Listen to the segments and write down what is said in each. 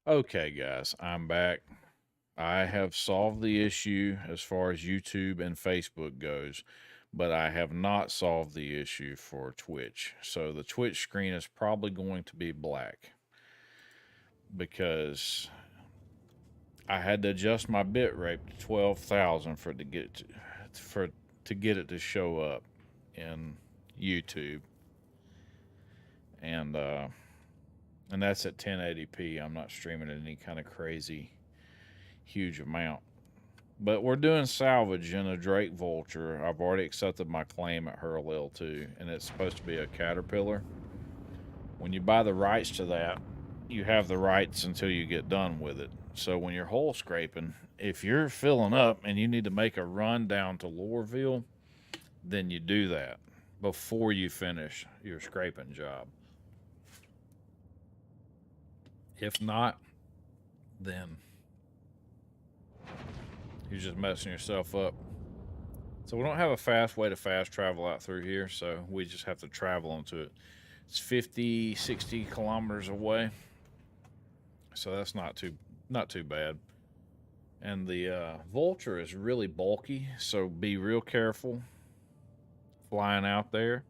Okay, guys, I'm back. I have solved the issue as far as YouTube and Facebook goes, but I have not solved the issue for Twitch. So the Twitch screen is probably going to be black because I had to adjust my bit rate to 12,000 for it to get to show up in YouTube, and uh, and that's at 1080p. I'm not streaming at any kind of crazy huge amount. But we're doing salvage in a Drake Vulture. I've already accepted my claim at Hurl L2, and it's supposed to be a Caterpillar. When you buy the rights to that, you have the rights until you get done with it. So when you're hole scraping, if you're filling up and you need to make a run down to Loreville, then you do that before you finish your scraping job. If not, then you're just messing yourself up. So we don't have a fast way to fast travel out through here, so we just have to travel into it. It's 50, 60 kilometers away, so that's not too bad. And the Vulture is really bulky, so be real careful flying out there,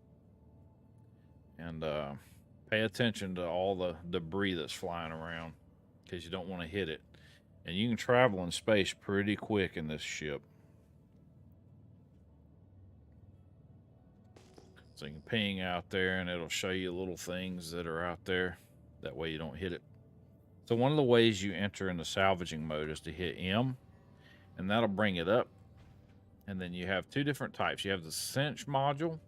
and pay attention to all the debris that's flying around because you don't want to hit it. And you can travel in space pretty quick in this ship. So you can ping out there and it'll show you little things that are out there. That way you don't hit it. So one of the ways you enter into salvaging mode is to hit M, and that'll bring it up. And then you have two different types. You have the cinch module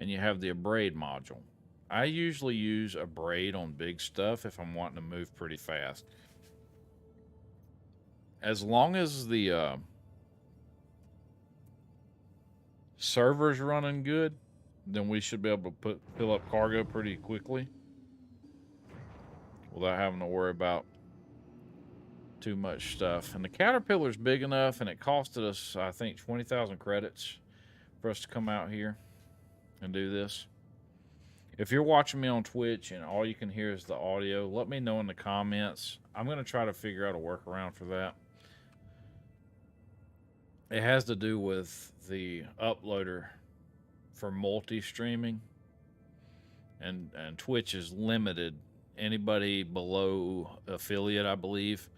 and you have the abrade module. I usually use abrade on big stuff if I'm wanting to move pretty fast. As long as the server's running good, then we should be able to fill up cargo pretty quickly without having to worry about too much stuff. And the Caterpillar's big enough, and it costed us, I think, 20,000 credits for us to come out here and do this. If you're watching me on Twitch and all you can hear is the audio, let me know in the comments. I'm going to try to figure out a workaround for that. It has to do with the uploader for multi-streaming, and Twitch is limited. Anybody below affiliate, I believe,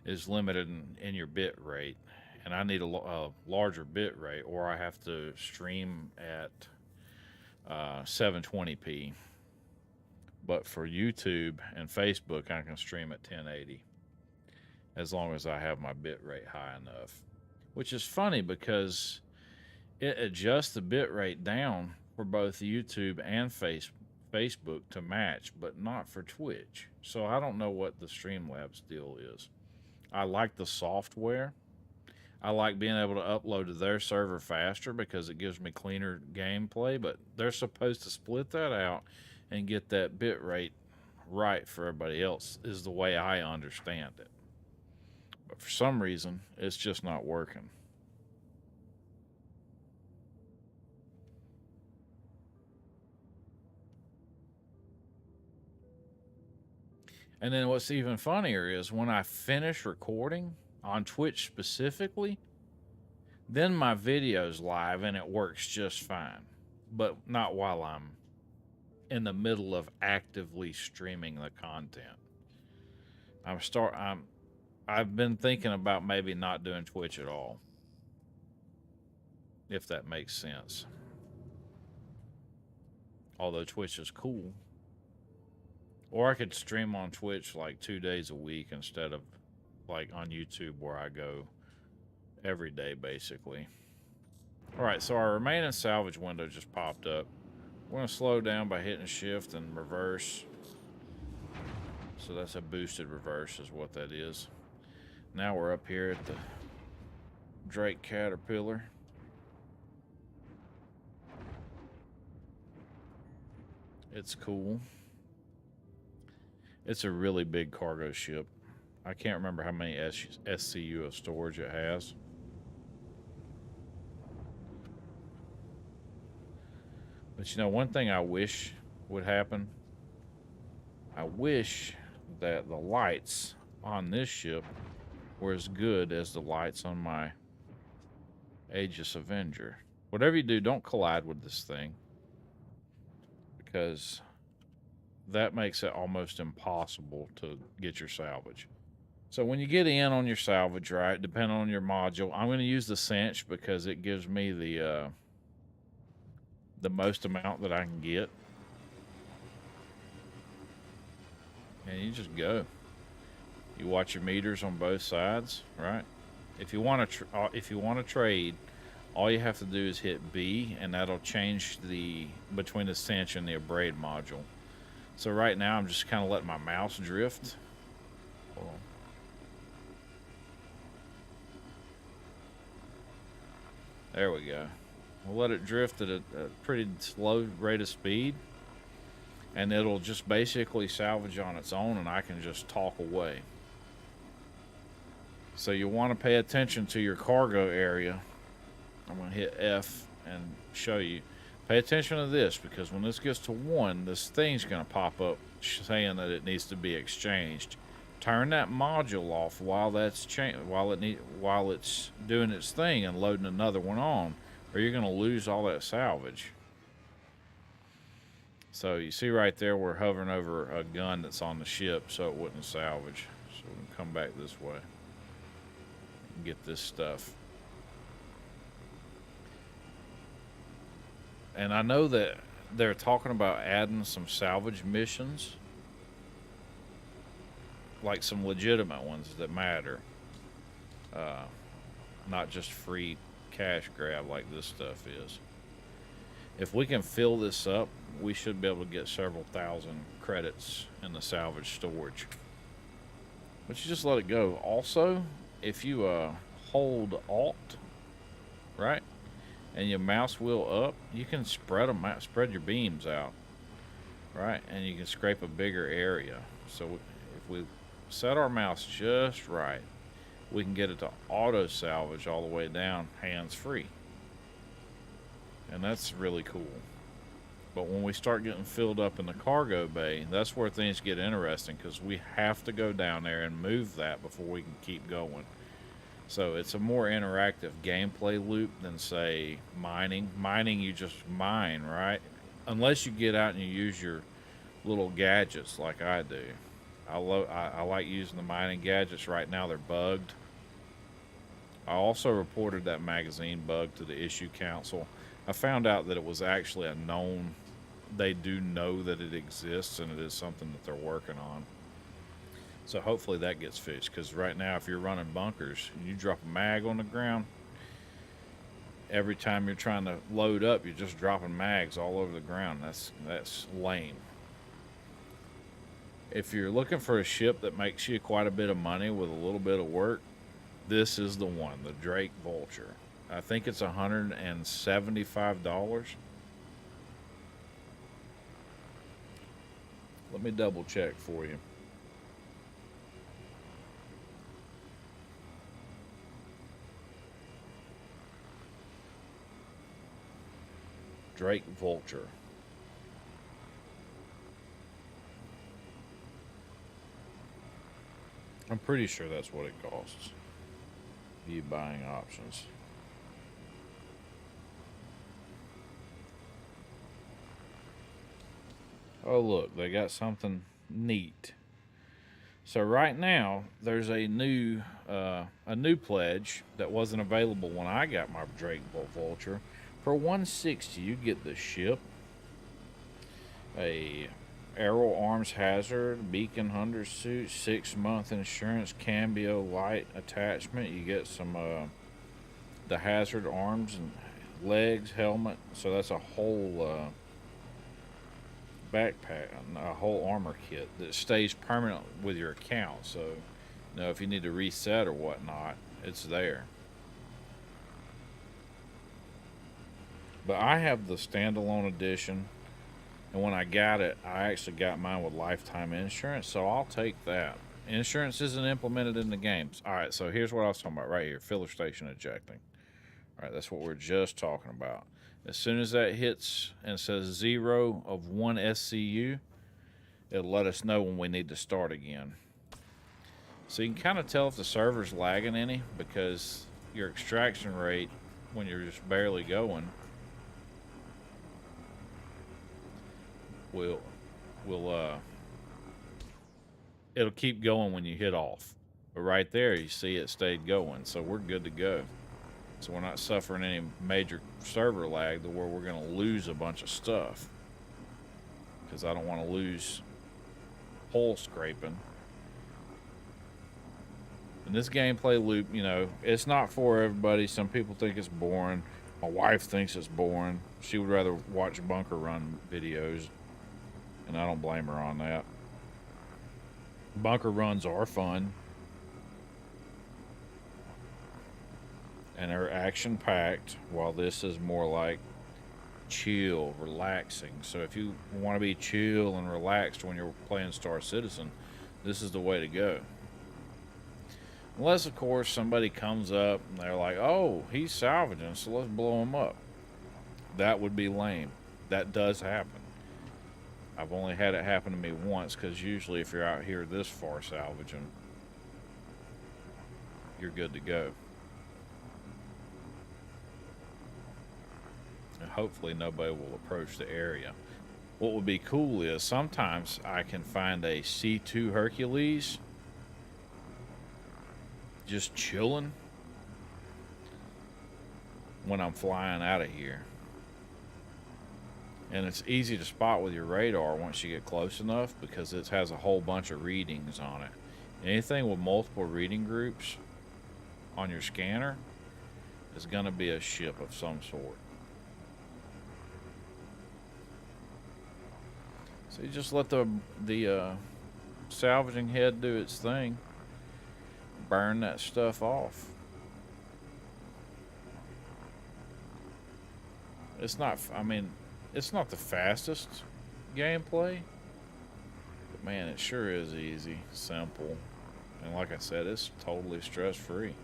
is limited in your bit rate, and I need a larger bit rate, or I have to stream at 720p. But for YouTube and Facebook, I can stream at 1080 as long as I have my bit rate high enough. Which is funny because it adjusts the bit rate down for both YouTube and Facebook to match, but not for Twitch. So I don't know what the Streamlabs deal is. I like the software. I like being able to upload to their server faster because it gives me cleaner gameplay, but they're supposed to split that out and get that bit rate right for everybody else, is the way I understand it. But for some reason, it's just not working. And then what's even funnier is when I finish recording on Twitch specifically, then my video's live and it works just fine. But not while I'm in the middle of actively streaming the content. I've been thinking about maybe not doing Twitch at all, if that makes sense. Although Twitch is cool. Or I could stream on Twitch like 2 days a week instead of like on YouTube where I go every day basically. Alright, so our remaining salvage window just popped up. We're going to slow down by hitting shift and reverse. So that's a boosted reverse is what that is. Now we're up here at the Drake Caterpillar. It's cool. It's a really big cargo ship. I can't remember how many SCU of storage it has. But you know, one thing I wish would happen, I wish that the lights on this ship were as good as the lights on my Aegis Avenger. Whatever you do, don't collide with this thing, because that makes it almost impossible to get your salvage. So when you get in on your salvage, right, depending on your module, I'm going to use the cinch because it gives me the most amount that I can get. And you just go. You watch your meters on both sides, right? If you want to trade, all you have to do is hit B, and that'll change the between the cinch and the abrade module. So right now I'm just kind of letting my mouse drift. Hold on. There we go. We'll let it drift at a pretty slow rate of speed, and it'll just basically salvage on its own, and I can just talk away. So you want to pay attention to your cargo area. I'm going to hit F and show you. Pay attention to this, because when this gets to 1, this thing's going to pop up saying that it needs to be exchanged. Turn that module off while it's doing its thing and loading another one on, or you're going to lose all that salvage. So you see right there, we're hovering over a gun that's on the ship, so it wouldn't salvage. So we can come back this way and get this stuff. And I know that they're talking about adding some salvage missions, like some legitimate ones that matter, not just free cash grab like this stuff is. If we can fill this up, we should be able to get several thousand credits in the salvage storage. But you just let it go. Also, if you hold Alt, right, and your mouse wheel up, you can spread your beams out, right, and you can scrape a bigger area. So if we set our mouse just right, we can get it to auto salvage all the way down hands free, and that's really cool. But when we start getting filled up in the cargo bay, that's where things get interesting, because we have to go down there and move that before we can keep going. So it's a more interactive gameplay loop than, say, mining. Mining, you just mine, right? Unless you get out and you use your little gadgets like I do. I like using the mining gadgets. Right now they're bugged. I also reported that magazine bug to the issue council. I found out that it was actually a known, they do know that it exists, and it is something that they're working on. So hopefully that gets fixed, because right now if you're running bunkers, you drop a mag on the ground, every time you're trying to load up, you're just dropping mags all over the ground. That's lame. If you're looking for a ship that makes you quite a bit of money with a little bit of work, this is the one, the Drake Vulture. I think it's $175. Let me double check for you. Drake Vulture. I'm pretty sure that's what it costs. View buying options. Oh look, they got something neat. So right now there's a new pledge that wasn't available when I got my Drake Vulture. For $160, you get the ship, a Arrow Arms Hazard, Beacon Hunter suit, 6-month insurance, Cambio light attachment. You get some the Hazard arms and legs, helmet. So that's a whole backpack, a whole armor kit that stays permanent with your account. So, you know, if you need to reset or whatnot, it's there. But I have the standalone edition, and when I got it, I actually got mine with lifetime insurance, so I'll take that. Insurance isn't implemented in the games. All right, so here's what I was talking about right here, filler station ejecting. All right, that's what we're just talking about. As soon as that hits and says 0 of 1 SCU, it'll let us know when we need to start again. So you can kind of tell if the server's lagging any, because your extraction rate when you're just barely going will it'll keep going when you hit off. But right there you see it stayed going, so we're good to go. So we're not suffering any major server lag to where we're going to lose a bunch of stuff, because I don't want to lose hole scraping. And this gameplay loop, you know, it's not for everybody. Some people think it's boring. My wife thinks it's boring. She would rather watch bunker run videos, and I don't blame her on that. Bunker runs are fun, and they're action-packed, while this is more like chill, relaxing. So if you want to be chill and relaxed when you're playing Star Citizen, this is the way to go. Unless, of course, somebody comes up and they're like, oh, he's salvaging, so let's blow him up. That would be lame. That does happen. I've only had it happen to me once, because usually if you're out here this far salvaging, you're good to go. And hopefully nobody will approach the area. What would be cool is sometimes I can find a C2 Hercules just chilling when I'm flying out of here. And it's easy to spot with your radar once you get close enough, because it has a whole bunch of readings on it. Anything with multiple reading groups on your scanner is going to be a ship of some sort. So you just let the salvaging head do its thing. Burn that stuff off. It's not, I mean, it's not the fastest gameplay, but man, it sure is easy, simple, and like I said, it's totally stress-free,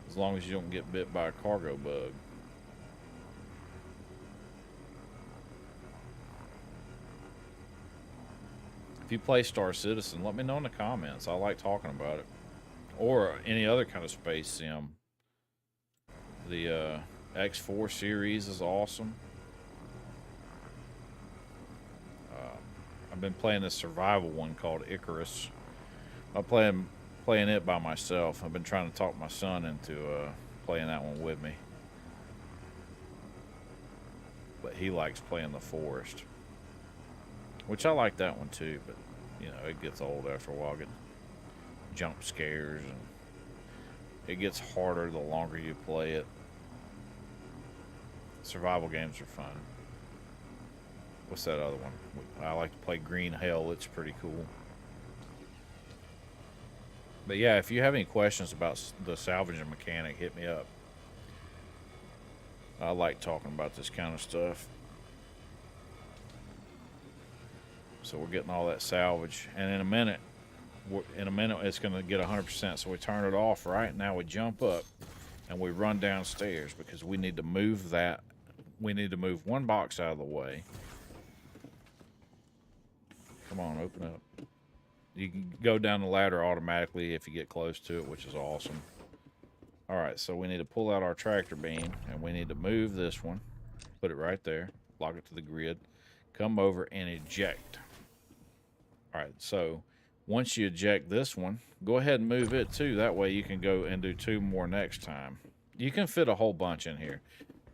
as long as you don't get bit by a cargo bug. If you play Star Citizen, let me know in the comments. I like talking about it. Or any other kind of space sim. The X4 series is awesome. I've been playing this survival one called Icarus. I'm playing it by myself. I've been trying to talk my son into playing that one with me. But he likes playing the Forest, which I like that one too, but you know, it gets old after a while. Get jump scares, and it gets harder the longer you play it. Survival games are fun. What's that other one? I like to play Green Hell. It's pretty cool. But yeah, if you have any questions about the salvaging mechanic, hit me up. I like talking about this kind of stuff. So we're getting all that salvage, and in a minute it's going to get 100%. So we turn it off. Right now we jump up and we run downstairs, because we need to move that. We need to move one box out of the way. Come on, open up. You can go down the ladder automatically if you get close to it, which is awesome. All right, so we need to pull out our tractor beam, and we need to move this one, put it right there, lock it to the grid, come over and eject. All right, so once you eject this one, go ahead and move it too. That way you can go and do 2 more next time. You can fit a whole bunch in here.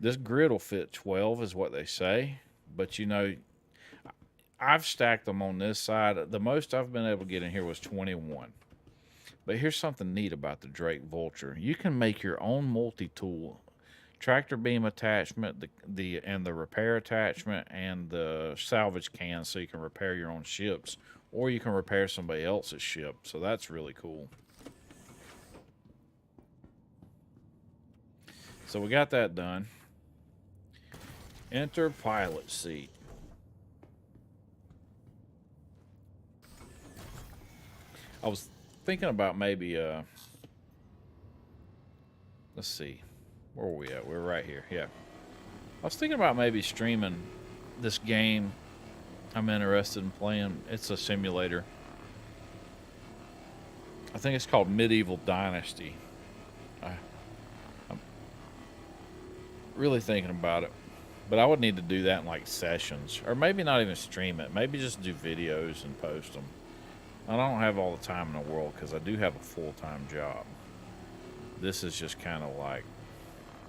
This grid will fit 12 is what they say, but you know, I've stacked them on this side. The most I've been able to get in here was 21. But here's something neat about the Drake Vulture. You can make your own multi-tool. Tractor beam attachment, the repair attachment, and the salvage can, so you can repair your own ships, or you can repair somebody else's ship. So that's really cool. So we got that done. Enter pilot seat. I was thinking about maybe let's see, where were we at? We're right here. Yeah, I was thinking about maybe streaming this game I'm interested in playing. It's a simulator. I think it's called Medieval Dynasty. I'm really thinking about it. But I would need to do that in like sessions, or maybe not even stream it. Maybe just do videos and post them. I don't have all the time in the world because I do have a full-time job. This is just kind of like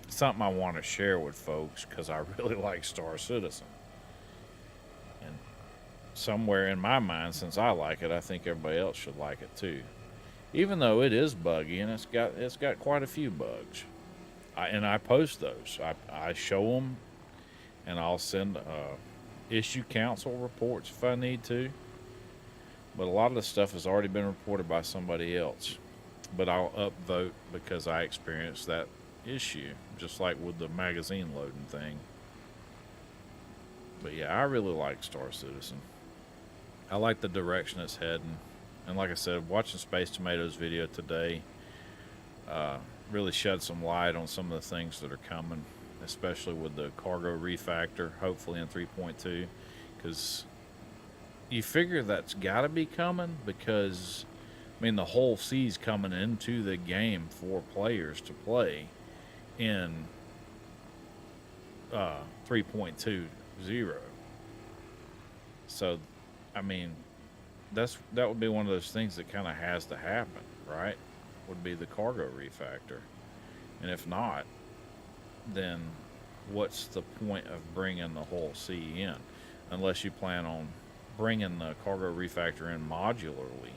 something I want to share with folks because I really like Star Citizen. And somewhere in my mind, since I like it, I think everybody else should like it too. Even though it is buggy and it's got quite a few bugs. I post those. I show them, and I'll send issue council reports if I need to. But a lot of the stuff has already been reported by somebody else. But I'll upvote because I experienced that issue, just like with the magazine loading thing. But yeah, I really like Star Citizen. I like the direction it's heading. And like I said, watching Space Tomatoes video today really shed some light on some of the things that are coming, especially with the cargo refactor, hopefully in 3.2, because you figure that's got to be coming because, I mean, the whole sea's coming into the game for players to play in 3.20. So, I mean, that would be one of those things that kind of has to happen, right? Would be the cargo refactor. And if not, then what's the point of bringing the whole C in? Unless you plan on bringing the cargo refactor in modularly.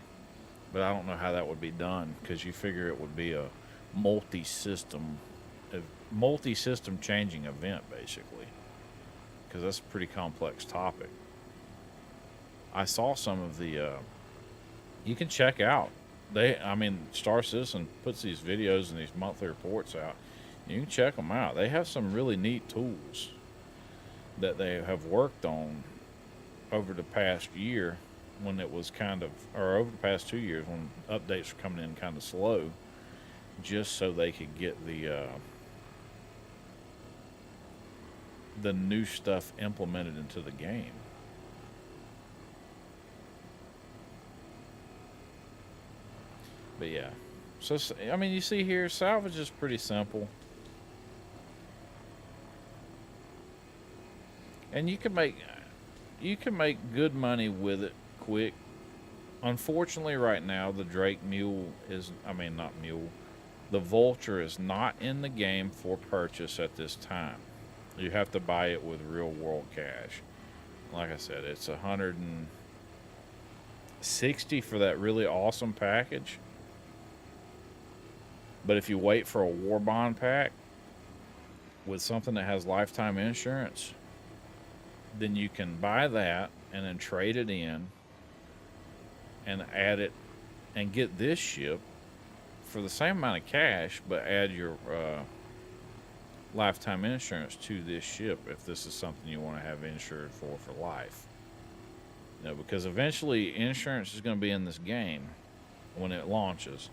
But I don't know how that would be done because you figure it would be a multi-system changing event, basically, because that's a pretty complex topic. I saw some of the you can check out. Star Citizen puts these videos and these monthly reports out. You can check them out. They have some really neat tools that they have worked on over the past year when it was or over the past 2 years when updates were coming in kind of slow, just so they could get the new stuff implemented into the game. But yeah, so I mean, you see here, salvage is pretty simple, and you can make good money with it quick. Unfortunately, right now the Drake Mule not Mule, the Vulture is not in the game for purchase at this time. You have to buy it with real world cash. Like I said, it's $160 for that really awesome package. But if you wait for a war bond pack with something that has lifetime insurance, then you can buy that and then trade it in and add it and get this ship for the same amount of cash, but add your lifetime insurance to this ship if this is something you want to have insured for life. Because eventually insurance is going to be in this game when it launches.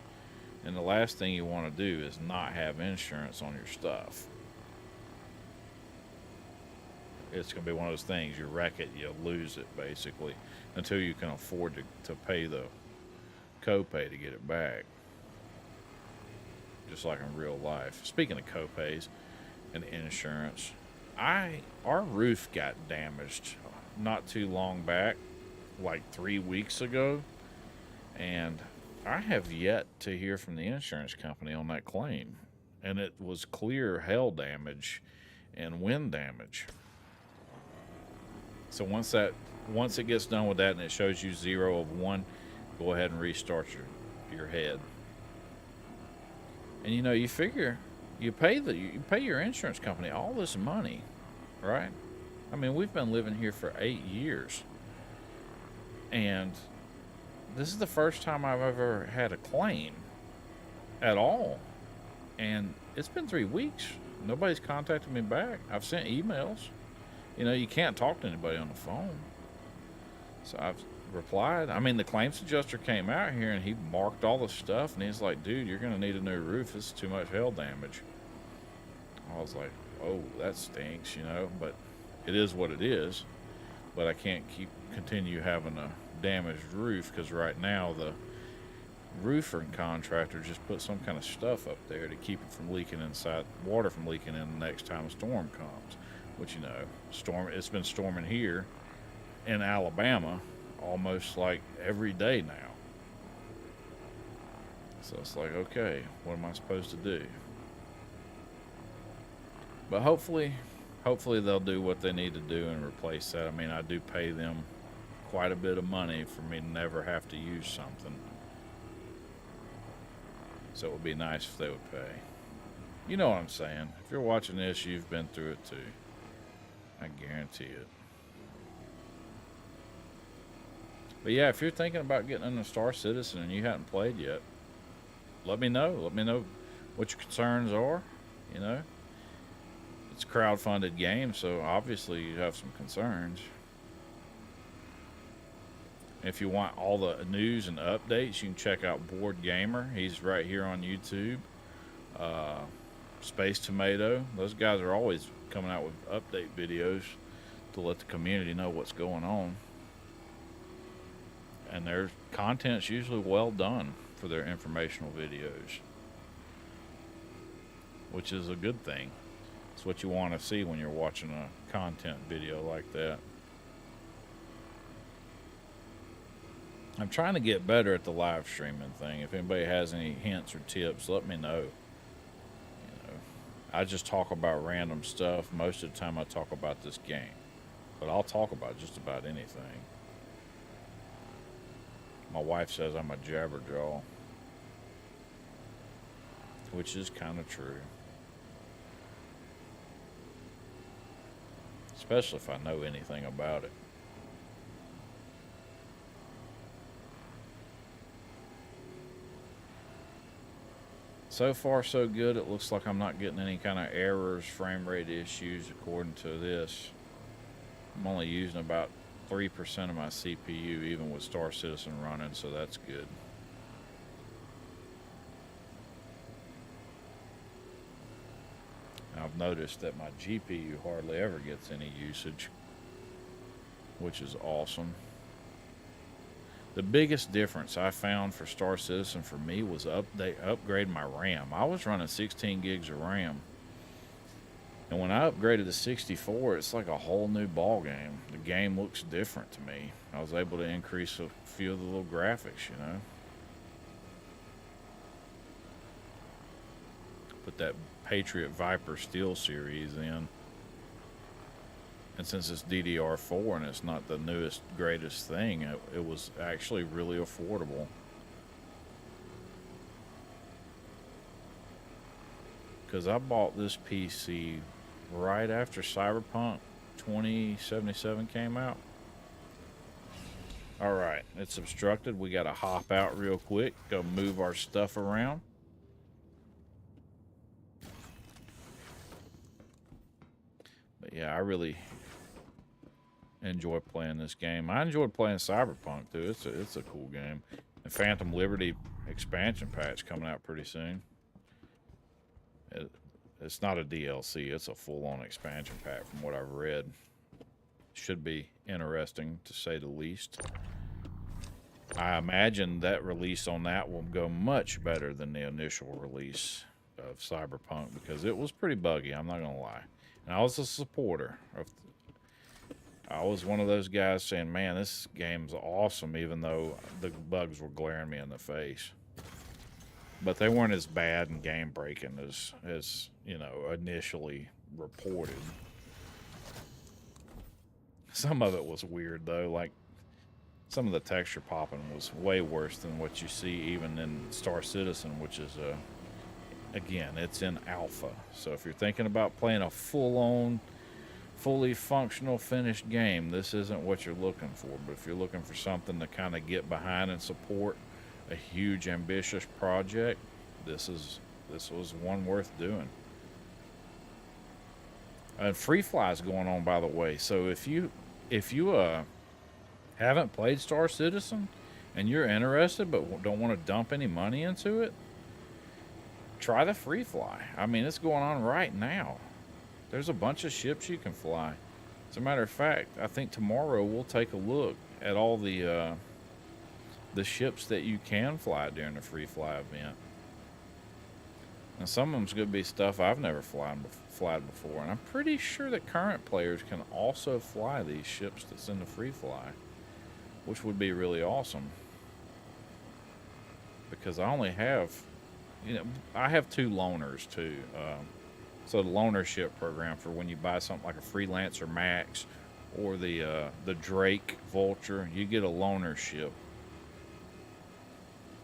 And the last thing you want to do is not have insurance on your stuff. It's going to be one of those things, you wreck it, you lose it, basically, until you can afford to pay the copay to get it back. Just like in real life. Speaking of copays and insurance, our roof got damaged not too long back, like 3 weeks ago, and I have yet to hear from the insurance company on that claim. And it was clear hail damage and wind damage. So once it gets done with that and it shows you 0 of 1, go ahead and restart your head. And you figure you pay your insurance company all this money, right? I mean, we've been living here for 8 years. And this is the first time I've ever had a claim at all. And it's been 3 weeks. Nobody's contacted me back. I've sent emails. You can't talk to anybody on the phone. So I've replied. I mean, the claims adjuster came out here and he marked all the stuff and he's like, dude, you're going to need a new roof. This is too much hail damage. I was like, oh, that stinks, but it is what it is. But I can't continue having a damaged roof because right now roofer and contractor just put some kind of stuff up there to keep it from leaking inside, water from leaking in the next time a storm comes. Which, you know, it's been storming here in Alabama almost like every day now. So it's like, okay, what am I supposed to do? But hopefully they'll do what they need to do and replace that. I mean, I do pay them quite a bit of money for me to never have to use something. So it would be nice if they would pay. You know what I'm saying. If you're watching this, you've been through it too. I guarantee it. But yeah, if you're thinking about getting into Star Citizen and you haven't played yet, let me know. Let me know what your concerns are. You know, it's a crowd-funded game, so obviously you have some concerns. If you want all the news and updates, you can check out Board Gamer. He's right here on YouTube. Space Tomato. Those guys are always coming out with update videos to let the community know what's going on. And their content's usually well done for their informational videos, which is a good thing. It's what you want to see when you're watching a content video like that. I'm trying to get better at the live streaming thing. If anybody has any hints or tips, let me know. I just talk about random stuff. Most of the time I talk about this game, but I'll talk about just about anything. My wife says I'm a jabberjaw, which is kind of true. Especially if I know anything about it. So far so good. It looks like I'm not getting any kind of errors, frame rate issues according to this. I'm only using about 3% of my CPU even with Star Citizen running, so that's good. I've noticed that my GPU hardly ever gets any usage, which is awesome. The biggest difference I found for Star Citizen for me was upgrade my RAM. I was running 16 gigs of RAM. And when I upgraded to 64, it's like a whole new ball game. The game looks different to me. I was able to increase a few of the little graphics, you know. Put that Patriot Viper Steel series in. And since it's DDR4 and it's not the newest, greatest thing, it was actually really affordable. Because I bought this PC right after Cyberpunk 2077 came out. Alright, it's obstructed. We got to hop out real quick, go move our stuff around. But yeah, I really enjoy playing this game. I enjoyed playing Cyberpunk too. It's a cool game. The Phantom Liberty expansion patch coming out pretty soon. It's not a DLC. It's a full-on expansion pack from what I've read. Should be interesting to say the least. I imagine that release on that will go much better than the initial release of Cyberpunk because it was pretty buggy. I'm not gonna lie. And I was a supporter of. I was one of those guys saying, man, this game's awesome, even though the bugs were glaring me in the face. But they weren't as bad and game-breaking as, you know, initially reported. Some of it was weird, though. Like, some of the texture popping was way worse than what you see even in Star Citizen, which is, again, it's in alpha. So if you're thinking about playing a full-on, fully functional finished game, this isn't what you're looking for. But if you're looking for something to kind of get behind and support a huge ambitious project, this was one worth doing. And free fly's going on, by the way. So if you haven't played Star Citizen and you're interested but don't want to dump any money into it, try the free fly. I mean, it's going on right now. There's a bunch of ships you can fly. As a matter of fact, I think tomorrow we'll take a look at all the the ships that you can fly during the free fly event. And some of them's going to be stuff I've never flied before. And I'm pretty sure that current players can also fly these ships that's in the free fly, which would be really awesome. Because I only have, I have 2 loaners too. So the loaner ship program for when you buy something like a Freelancer Max or the Drake Vulture, you get a loaner ship.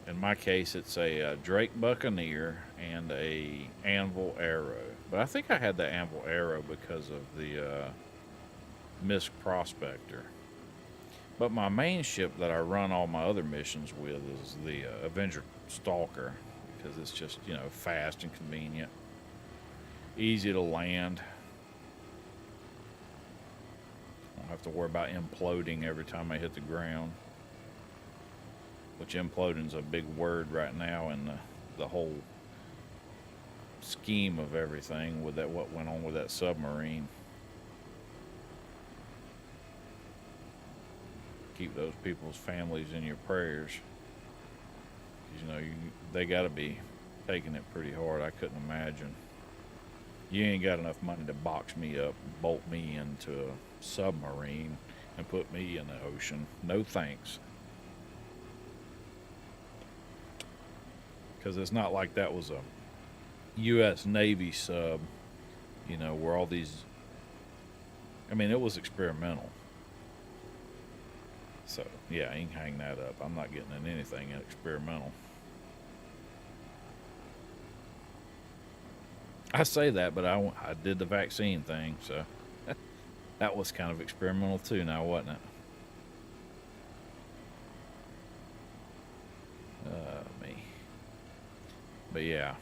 In my case, it's a Drake Buccaneer and a Anvil Arrow. But I think I had the Anvil Arrow because of the Mist Prospector. But my main ship that I run all my other missions with is the Avenger Stalker, because it's just, fast and convenient, easy to land. I don't have to worry about imploding every time I hit the ground. Which imploding is a big word right now in the whole scheme of everything with what went on with that submarine. Keep those people's families in your prayers. They got to be taking it pretty hard. I couldn't imagine. You ain't got enough money to box me up, bolt me into a submarine, and put me in the ocean. No thanks. Because it's not like that was a U.S. Navy sub, where all these... it was experimental. So, yeah, you can hang that up. I'm not getting in anything experimental. I say that, but I did the vaccine thing, so that was kind of experimental too now, wasn't it? Me. But yeah,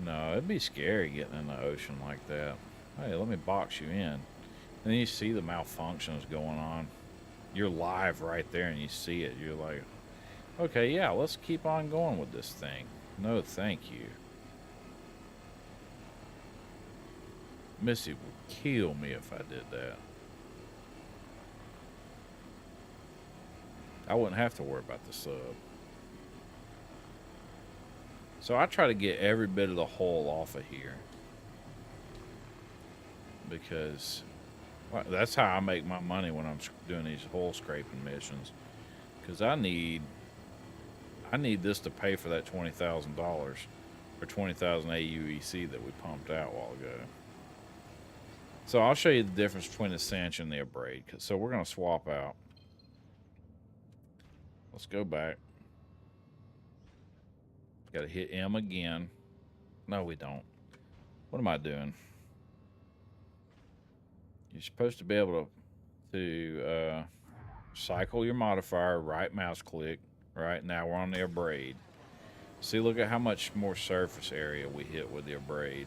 no, it'd be scary getting in the ocean like that. Hey, let me box you in. And then you see the malfunctions going on. You're live right there and you see it. You're like, okay, yeah, let's keep on going with this thing. No, thank you. Missy would kill me if I did that. I wouldn't have to worry about the sub. So I try to get every bit of the hull off of here, because that's how I make my money when I'm doing these hull scraping missions. Because I need this to pay for that $20,000 or 20,000 AUEC that we pumped out a while ago. So I'll show you the difference between the cinch and the abrade. So we're going to swap out. Let's go back. Got to hit M again. No, we don't. What am I doing? You're supposed to be able to cycle your modifier, right mouse click. Right now we're on the abrade. See, look at how much more surface area we hit with the abrade.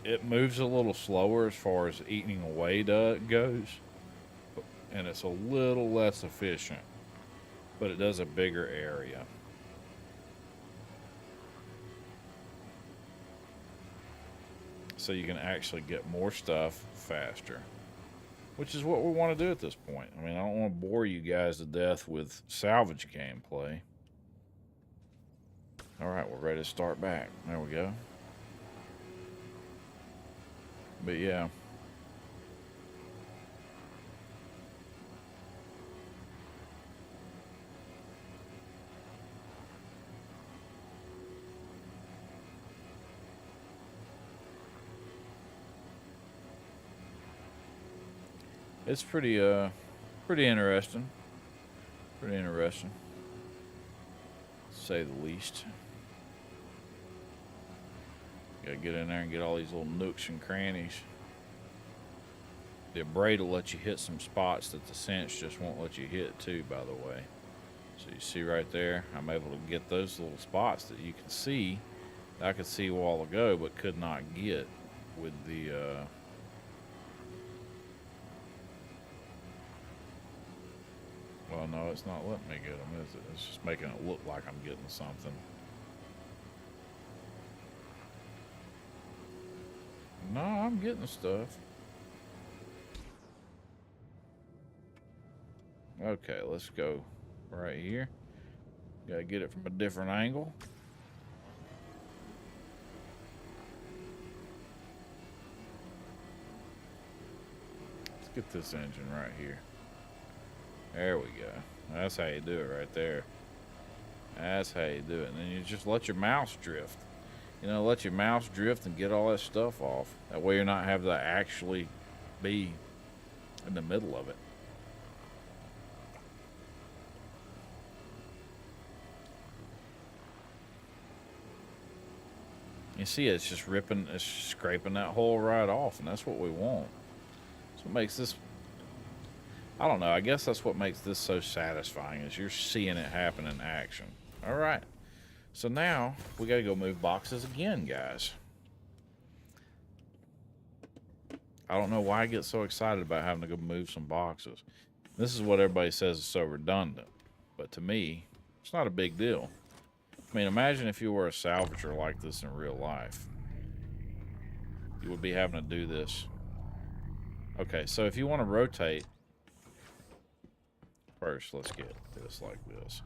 It moves a little slower as far as eating away goes, and it's a little less efficient, but it does a bigger area. So you can actually get more stuff faster, which is what we want to do at this point. I don't want to bore you guys to death with salvage gameplay. All right, we're ready to start back. There we go. But yeah. It's pretty interesting. Pretty interesting, to say the least. Gotta get in there and get all these little nooks and crannies. The abrade will let you hit some spots that the cinch just won't let you hit too, by the way. So you see right there, I'm able to get those little spots that you can see, that I could see a while ago but could not get with the well, no, it's not letting me get them, is it? It's just making it look like I'm getting something. No, I'm getting stuff. Okay, let's go right here. Gotta get it from a different angle. Let's get this engine right here. There we go. That's how you do it right there. That's how you do it. And then you just let your mouse drift. You know, let your mouse drift and get all that stuff off. That way you're not having to actually be in the middle of it. You see, it's just ripping, it's scraping that hole right off, and that's what we want. That's what makes this, I don't know, I guess that's what makes this so satisfying, is you're seeing it happen in action. All right, so now we got to go move boxes again, guys. I don't know why I get so excited about having to go move some boxes. This is what everybody says is so redundant, but to me, it's not a big deal. I mean, imagine if you were a salvager like this in real life. You would be having to do this. Okay, so if you want to rotate, first let's get this like this.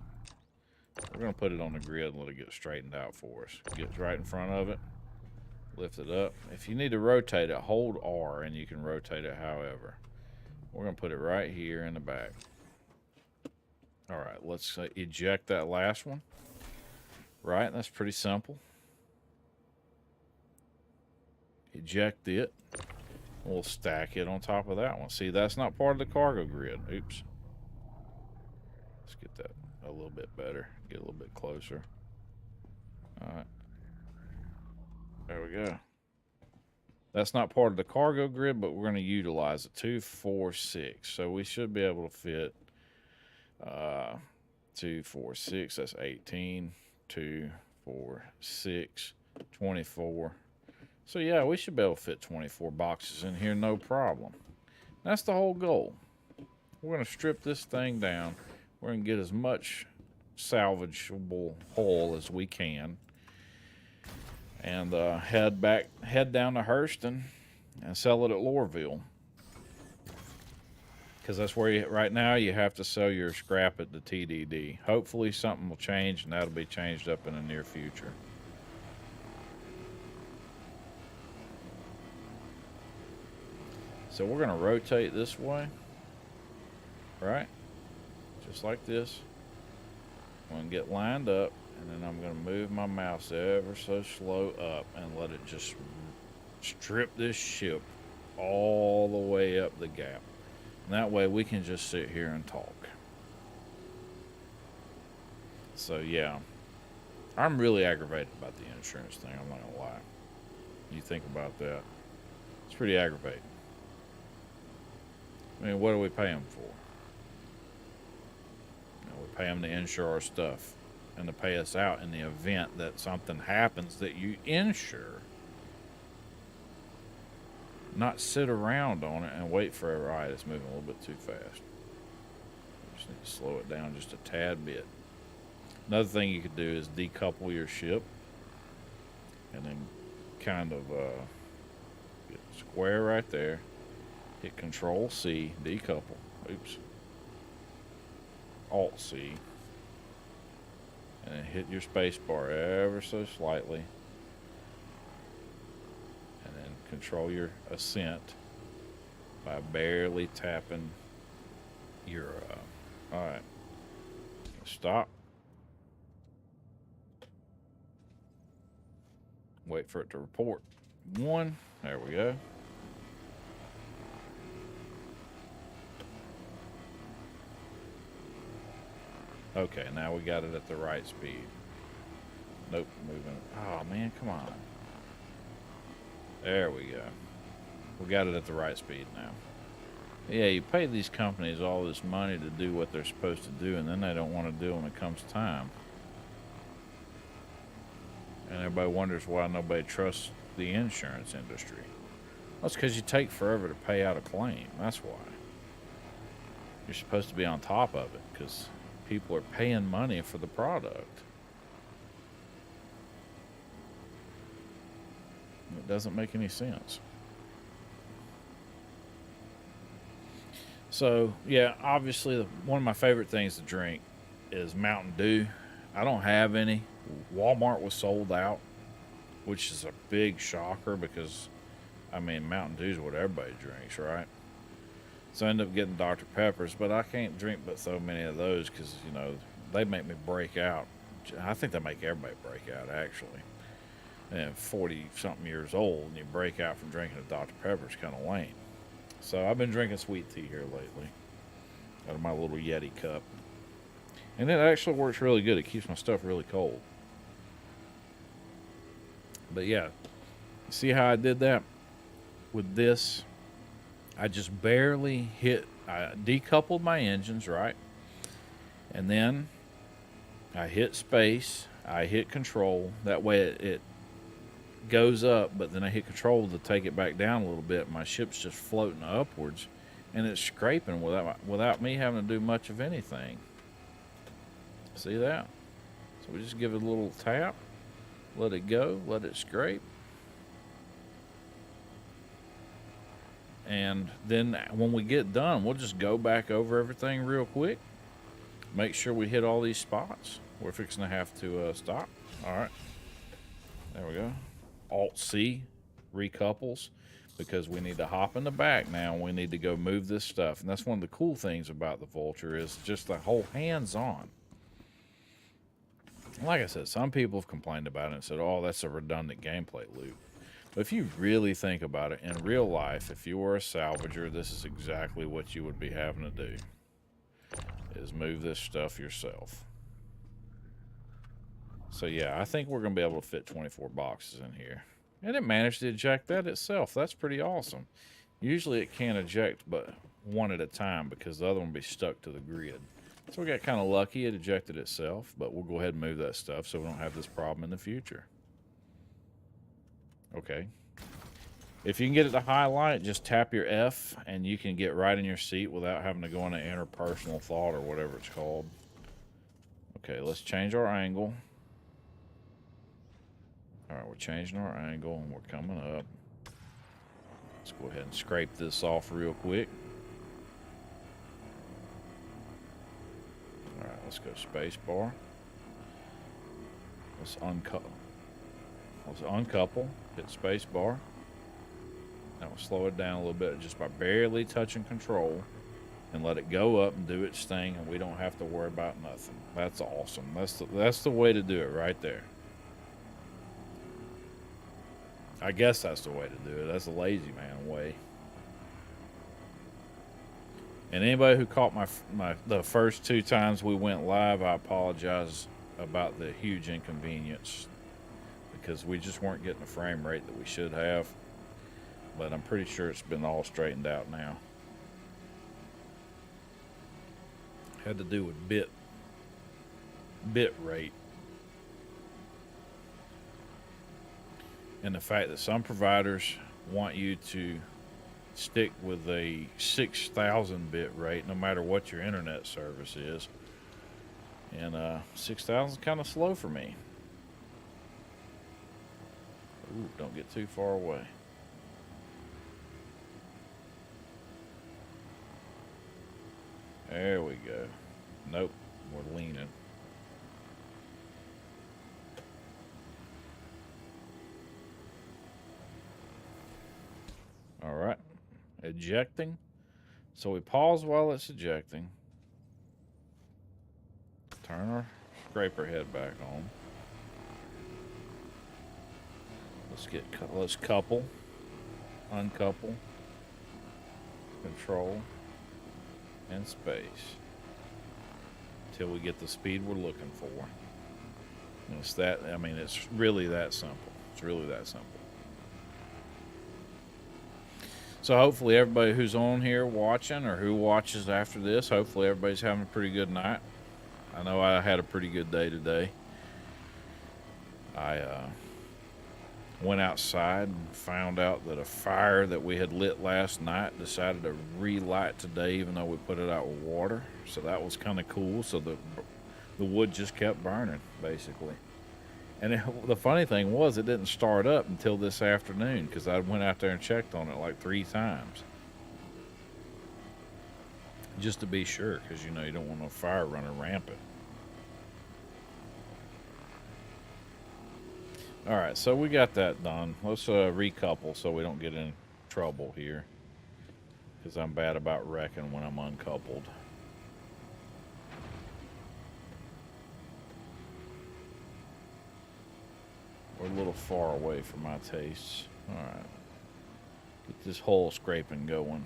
We're going to put it on the grid and let it get straightened out for us. Get right in front of it. Lift it up. If you need to rotate it, hold R and you can rotate it however. We're going to put it right here in the back. All right, let's eject that last one. Right, that's pretty simple. Eject it. We'll stack it on top of that one. See, that's not part of the cargo grid. Oops. Let's get that a little bit better. Get a little bit closer. All right. There we go. That's not part of the cargo grid, but we're going to utilize it. 2, 4, 6. So we should be able to fit 2, 4, 6. That's 18. 2, 4, 6, 24. So yeah, we should be able to fit 24 boxes in here, no problem. That's the whole goal. We're going to strip this thing down. We're going to get as much salvageable hull as we can, and head down to Hurston and sell it at Lorville. Because that's where right now you have to sell your scrap at the TDD. Hopefully something will change, and that'll be changed up in the near future. So we're going to rotate this way, right? Just like this. I'm going to get lined up, and then I'm going to move my mouse ever so slow up and let it just strip this ship all the way up the gap. And that way we can just sit here and talk. So yeah, I'm really aggravated about the insurance thing, I'm not gonna lie. You think about that, it's pretty aggravating. I mean, what do we pay them for? You know, we pay them to insure our stuff and to pay us out in the event that something happens that you insure. Not sit around on it and wait for it. Right, it's moving a little bit too fast. Just need to slow it down just a tad bit. Another thing you could do is decouple your ship, and then kind of get square right there. Hit Control C, decouple. Oops. Alt C, and then hit your space bar ever so slightly. Control your ascent by barely tapping your all right, stop, wait for it to report 1. There we go. Okay, now we got it at the right speed. Nope, moving. Oh man, come on. There we go. We got it at the right speed now. Yeah, you pay these companies all this money to do what they're supposed to do, and then they don't want to do when it comes time. And everybody wonders why nobody trusts the insurance industry. Well, it's because you take forever to pay out a claim. That's why. You're supposed to be on top of it, because people are paying money for the product. It doesn't make any sense. So, yeah, obviously, one of my favorite things to drink is Mountain Dew. I don't have any. Walmart was sold out, which is a big shocker because, I mean, Mountain Dew is what everybody drinks, right? So I end up getting Dr. Peppers, but I can't drink but so many of those because, you know, they make me break out. I think they make everybody break out, actually. And 40-something years old, and you break out from drinking a Dr. Pepper is kind of lame. So I've been drinking sweet tea here lately out of my little Yeti cup. And it actually works really good. It keeps my stuff really cold. But yeah, see how I did that with this? I just barely I decoupled my engines, right? And then I hit space, I hit control. That way it goes up, but then I hit control to take it back down a little bit. My ship's just floating upwards, and it's scraping without me having to do much of anything. See that? So we just give it a little tap, let it go, let it scrape. And then when we get done, we'll just go back over everything real quick. Make sure we hit all these spots. We're fixing to have to stop. All right. There we go. Alt-C recouples because we need to hop in the back now. We need to go move this stuff. And that's one of the cool things about the Vulture is just the whole hands-on. Like I said, some people have complained about it and said, oh, that's a redundant gameplay loop. But if you really think about it, in real life, if you were a salvager, this is exactly what you would be having to do, is move this stuff yourself. So yeah, I think we're going to be able to fit 24 boxes in here. And it managed to eject that itself. That's pretty awesome. Usually it can't eject but one at a time because the other one will be stuck to the grid. So we got kind of lucky, it ejected itself, but we'll go ahead and move that stuff so we don't have this problem in the future. Okay. If you can get it to highlight, just tap your F and you can get right in your seat without having to go into interpersonal thought or whatever it's called. Okay, let's change our angle. All right, we're changing our angle and we're coming up. Let's go ahead and scrape this off real quick. All right, let's go space bar. Let's uncouple, hit space bar. Now we'll slow it down a little bit just by barely touching control and let it go up and do its thing, and we don't have to worry about nothing. That's awesome. That's the way to do it right there. I guess that's the way to do it. That's a lazy man way. And anybody who caught the first 2 times we went live, I apologize about the huge inconvenience because we just weren't getting the frame rate that we should have. But I'm pretty sure it's been all straightened out now. Had to do with bit rate. And the fact that some providers want you to stick with a 6,000 bit rate no matter what your internet service is. And 6,000 is kind of slow for me. Ooh, don't get too far away. There we go. Nope, we're leaning. All right, ejecting. So we pause while it's ejecting. Turn our scraper head back on. Let's couple, uncouple, control, and space until we get the speed we're looking for. And it's that. I mean, it's really that simple. It's really that simple. So hopefully everybody who's on here watching or who watches after this, hopefully everybody's having a pretty good night. I know I had a pretty good day today. I went outside and found out that a fire that we had lit last night decided to relight today even though we put it out with water. So that was kind of cool. So the wood just kept burning basically. And the funny thing was, it didn't start up until this afternoon because I went out there and checked on it like 3 times. just to be sure, because you know you don't want no fire running rampant. All right, so we got that done. Let's recouple so we don't get in trouble here, because I'm bad about wrecking when I'm uncoupled. We're a little far away for my tastes. All right, get this hole scraping going.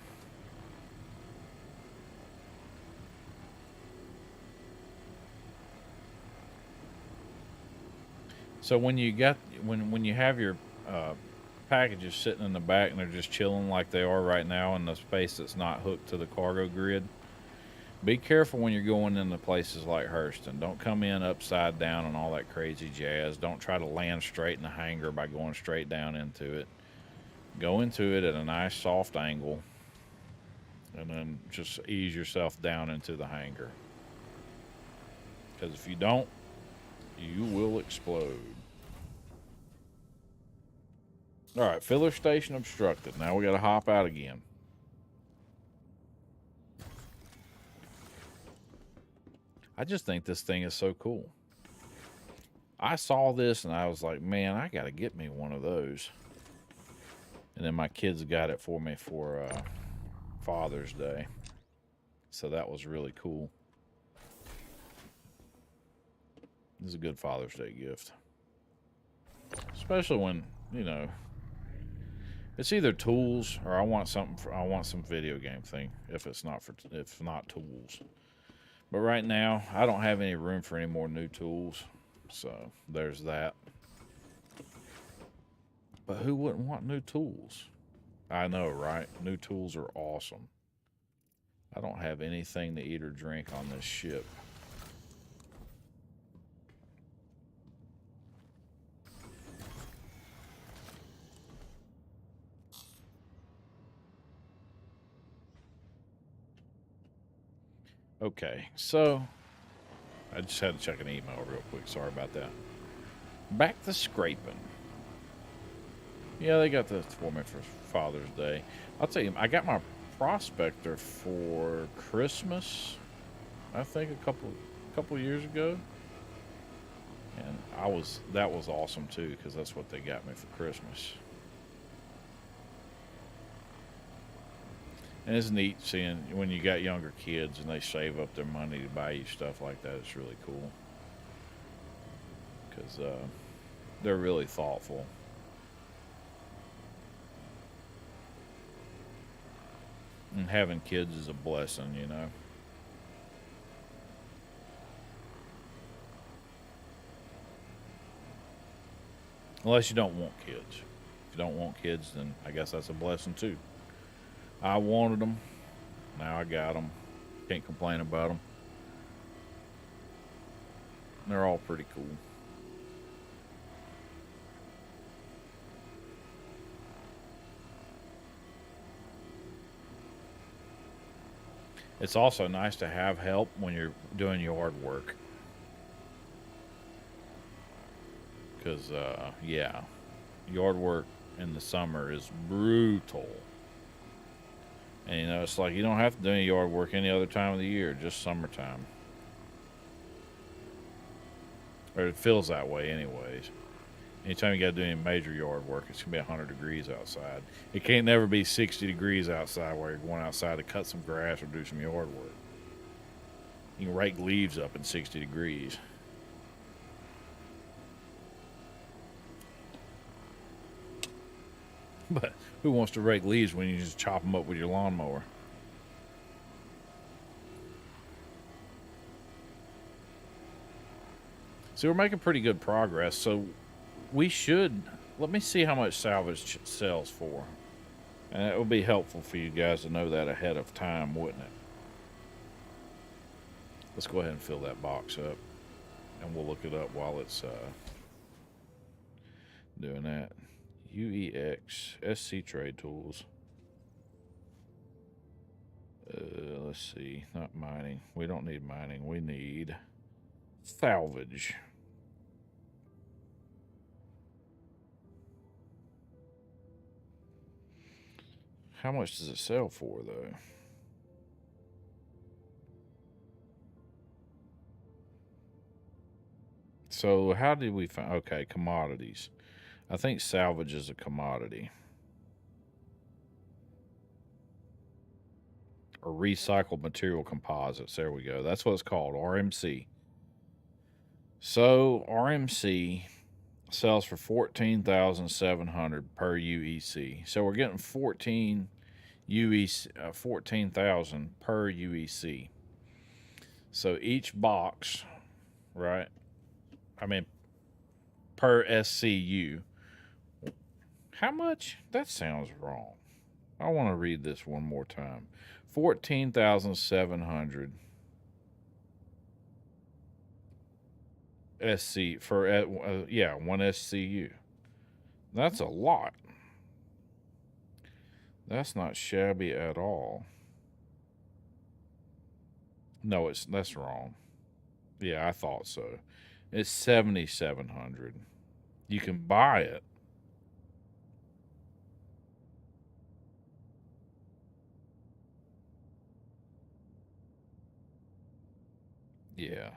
So when you have your packages sitting in the back and they're just chilling like they are right now in the space that's not hooked to the cargo grid, be careful when you're going into places like Hurston. Don't come in upside down and all that crazy jazz. Don't try to land straight in the hangar by going straight down into it. Go into it at a nice soft angle and then just ease yourself down into the hangar. Because if you don't, you will explode. All right, filler station obstructed. Now we got to hop out again. I just think this thing is so cool. I saw this and I was like, man, I got to get me one of those. And then my kids got it for me for Father's Day. So that was really cool. This is a good Father's Day gift. Especially when, you know, it's either tools or I want some video game thing if not tools. But right now, I don't have any room for any more new tools. So, there's that. But who wouldn't want new tools? I know, right? New tools are awesome. I don't have anything to eat or drink on this ship. Okay, so I just had to check an email real quick. Sorry about that. Back to scraping. Yeah, they got this for me for Father's Day. I'll tell you, I got my Prospector for Christmas, I think a couple years ago. And that was awesome too, because that's what they got me for Christmas. And it's neat seeing when you got younger kids and they save up their money to buy you stuff like that. It's really cool. Because they're really thoughtful. And having kids is a blessing, you know. Unless you don't want kids. If you don't want kids, then I guess that's a blessing too. I wanted them. Now I got them. Can't complain about them. They're all pretty cool. It's also nice to have help when you're doing yard work. Because, yeah, yard work in the summer is brutal. And, you know, it's like you don't have to do any yard work any other time of the year, just summertime. Or it feels that way anyways. Anytime you got to do any major yard work, it's going to be 100 degrees outside. It can't never be 60 degrees outside while you're going outside to cut some grass or do some yard work. You can rake leaves up in 60 degrees. But who wants to rake leaves when you just chop them up with your lawnmower? So we're making pretty good progress. So we should, let me see how much Salvage sells for. And it would be helpful for you guys to know that ahead of time, wouldn't it? Let's go ahead and fill that box up. And we'll look it up while it's doing that. UEX SC Trade Tools. Let's see, not mining. We don't need mining. We need salvage. How much does it sell for, though? So how did we find? Okay, commodities. I think salvage is a commodity. Or recycled material composites. There we go. That's what it's called, RMC. So RMC sells for 14,700 per UEC. So we're getting 14,000 per UEC. So each box, right? I mean, per SCU. How much? That sounds wrong. I want to read this one more time. 14,700 SC for one SCU. That's a lot. That's not shabby at all. No, that's wrong. Yeah, I thought so. It's 7,700. You can buy it. Yeah,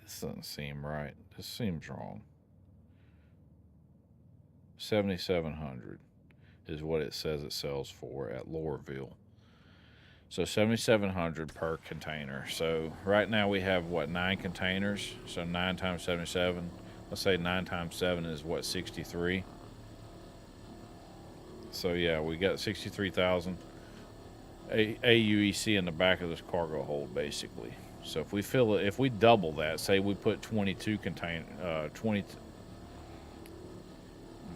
this doesn't seem right. This seems wrong. 7,700 is what it says it sells for at Lorville. So 7,700 per container. So right now we have what, 9 containers? So 9 times 77. Let's say 9 times 7 is what, 63. So yeah, we got 63,000 AUEC in the back of this cargo hold, basically. So if we fill it, if we double that, say we put 22 container, we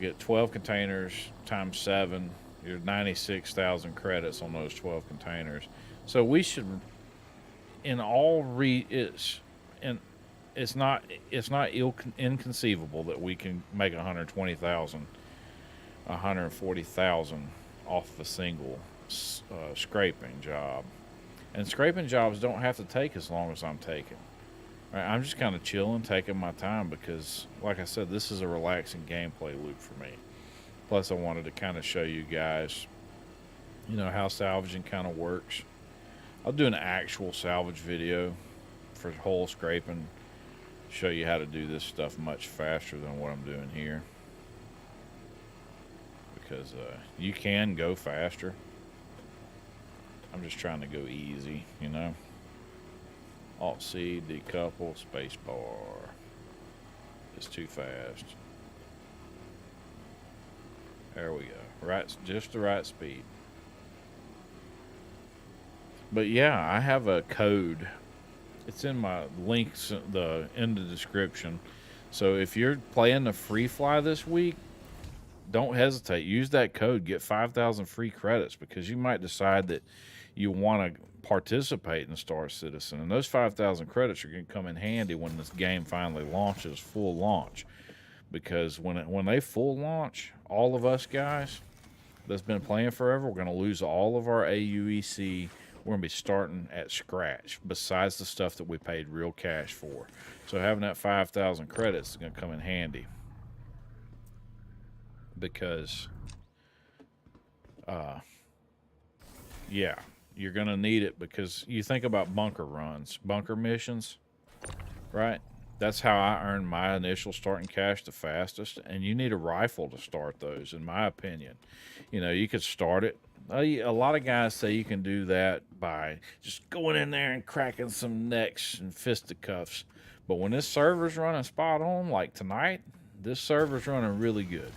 get 12 containers times 7. You're 96,000 credits on those 12 containers. So we should, it's not inconceivable that we can make 120,000, 140,000 off a single scraping job. And scraping jobs don't have to take as long as I'm taking. Right? I'm just kind of chilling, taking my time because, like I said, this is a relaxing gameplay loop for me. Plus, I wanted to kind of show you guys, how salvaging kind of works. I'll do an actual salvage video for hull scraping, show you how to do this stuff much faster than what I'm doing here. Because you can go faster. I'm just trying to go easy, Alt-C, decouple, space bar. It's too fast. There we go. Right, just the right speed. But yeah, I have a code. It's in my links in the description. So if you're playing the free fly this week, don't hesitate. Use that code. Get 5,000 free credits because you might decide that you want to participate in Star Citizen. And those 5,000 credits are going to come in handy when this game finally launches, full launch. Because when they full launch, all of us guys that's been playing forever, we're going to lose all of our AUEC. We're going to be starting at scratch, besides the stuff that we paid real cash for. So having that 5,000 credits is going to come in handy. Because, yeah, you're going to need it because you think about bunker runs, bunker missions, right? That's how I earned my initial starting cash the fastest. And you need a rifle to start those, in my opinion. You could start it. A lot of guys say you can do that by just going in there and cracking some necks and fisticuffs. But when this server's running spot on, like tonight, this server's running really good.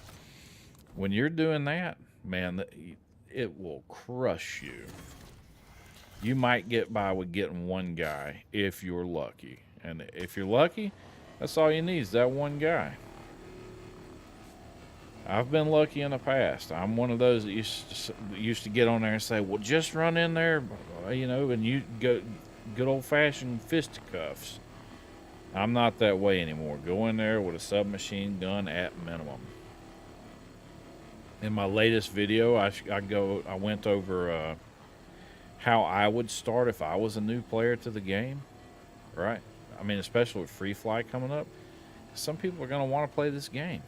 When you're doing that, man, it will crush you. You might get by with getting one guy if you're lucky. And if you're lucky, that's all you need is that one guy. I've been lucky in the past. I'm one of those that used to get on there and say, well, just run in there, and you go good old-fashioned fisticuffs. I'm not that way anymore. Go in there with a submachine gun at minimum. In my latest video, I went over how I would start if I was a new player to the game, right? I mean, especially with free fly coming up. Some people are going to want to play this game.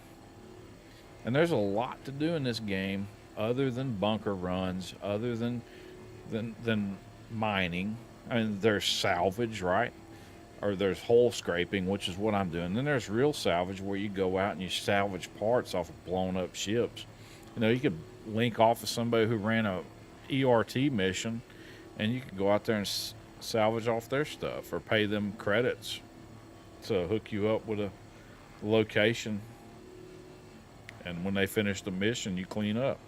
And there's a lot to do in this game other than bunker runs, other than mining. I mean, there's salvage, right? or there's hole scraping, which is what I'm doing. Then there's real salvage, where you go out and you salvage parts off of blown up ships. You know, you could link off of somebody who ran a ERT mission, and you could go out there and salvage off their stuff, or pay them credits to hook you up with a location. And when they finish the mission, you clean up.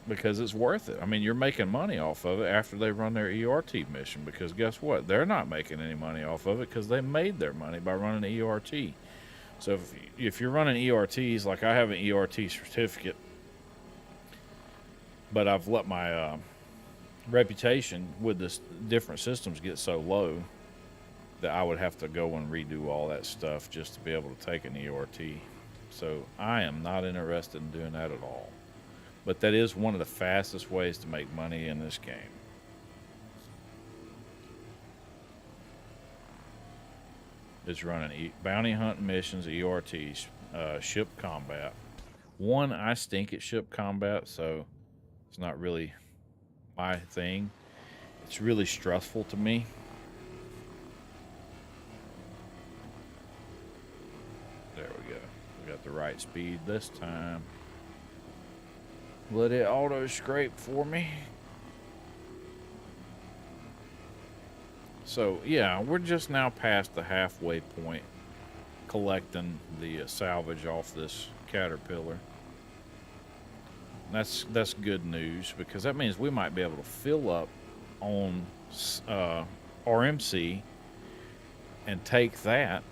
Because it's worth it. I mean, you're making money off of it after they run their ERT mission, because guess what? They're not making any money off of it because they made their money by running the ERT. So if you're running ERTs, like I have an ERT certificate, but I've let my reputation with this different systems get so low that I would have to go and redo all that stuff just to be able to take an ERT. So I am not interested in doing that at all. But that is one of the fastest ways to make money in this game. It's running bounty hunt missions, ERTs, ship combat. One, I stink at ship combat, so it's not really my thing. It's really stressful to me. There we go. We got the right speed this time. Let it auto scrape for me. So yeah, we're just now past the halfway point, collecting the salvage off this Caterpillar. That's good news, because that means we might be able to fill up on RMC and take that,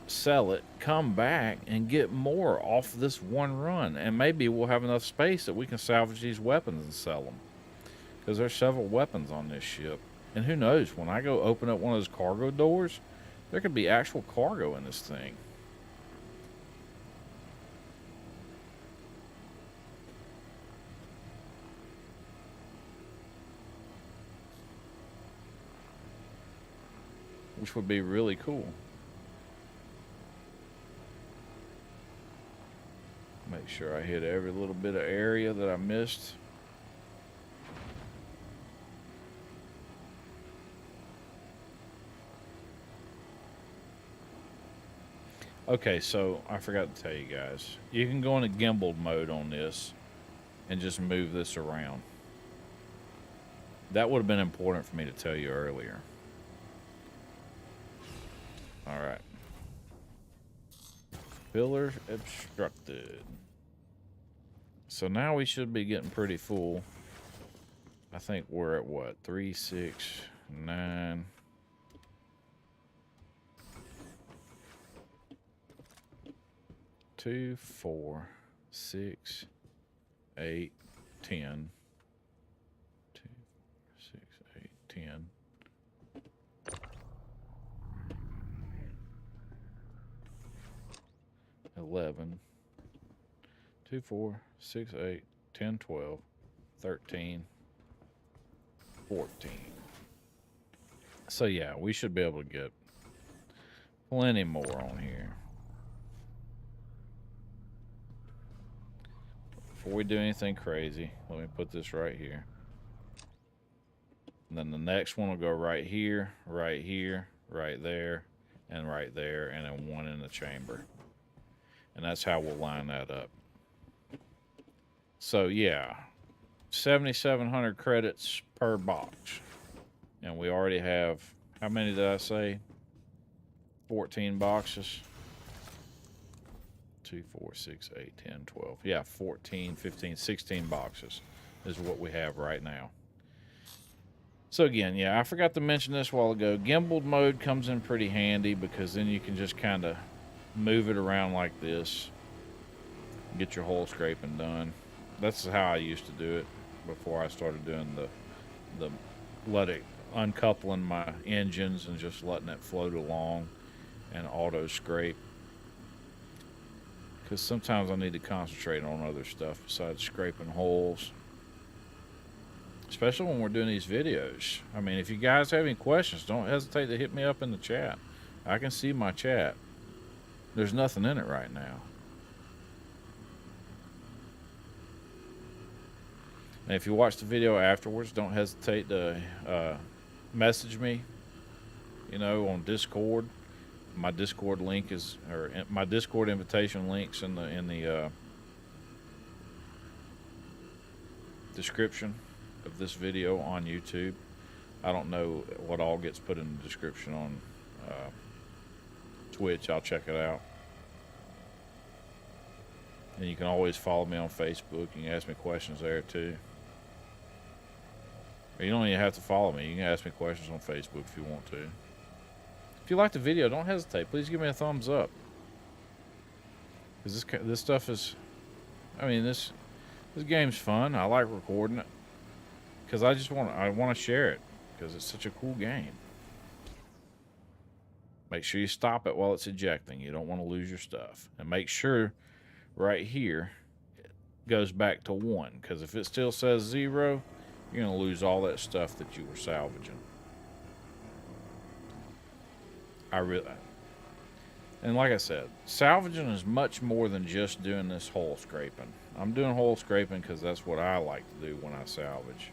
sell it, come back and get more off this one run, and maybe we'll have enough space that we can salvage these weapons and sell them, because there's several weapons on this ship. And who knows, when I go open up one of those cargo doors, there could be actual cargo in this thing. Which would be really cool. Make sure I hit every little bit of area that I missed. Okay, so I forgot to tell you guys. You can go into gimbal mode on this and just move this around. That would have been important for me to tell you earlier. All right. Pillar obstructed. So now we should be getting pretty full. I think we're at what? 3, 6, 9. Two, 4, 6, 8, 10. 2, 6, 8, 10. 11, 2, 4, 6, 8, 10, 12, 13, 14. So yeah, we should be able to get plenty more on here. Before we do anything crazy, let me put this right here. And then the next one will go right here, right there, and right there, and then one in the chamber. And that's how we'll line that up. So yeah, 7,700 credits per box. And we already have, how many did I say? 14 boxes. 2, 4, 6, 8, 10, 12. Yeah, 14, 15, 16 boxes is what we have right now. So again, yeah, I forgot to mention this a while ago. Gimbal mode comes in pretty handy, because then you can just kind of move it around like this, get your hole scraping done. That's how I used to do it before I started doing the uncoupling my engines and just letting it float along and auto scrape. Because sometimes I need to concentrate on other stuff besides scraping holes, especially when we're doing these videos. I mean, if you guys have any questions, don't hesitate to hit me up in the chat. I can see my chat. There's nothing in it right now. And if you watch the video afterwards, don't hesitate to message me you know, on Discord. My Discord link is, or my Discord invitation links in the description of this video on YouTube. I don't know what all gets put in the description on Twitch. I'll check it out. And you can always follow me on Facebook. You can ask me questions there too. Or you don't even have to follow me. You can ask me questions on Facebook if you want to. If you like the video, don't hesitate. Please give me a thumbs up. Because this stuff is, I mean, this game's fun. I like recording it. Because I want to share it. Because it's such a cool game. Make sure you stop it while it's ejecting. You don't want to lose your stuff. And make sure right here it goes back to 1. Because if it still says 0, you're going to lose all that stuff that you were salvaging. And like I said, salvaging is much more than just doing this hole scraping. I'm doing hole scraping because that's what I like to do when I salvage.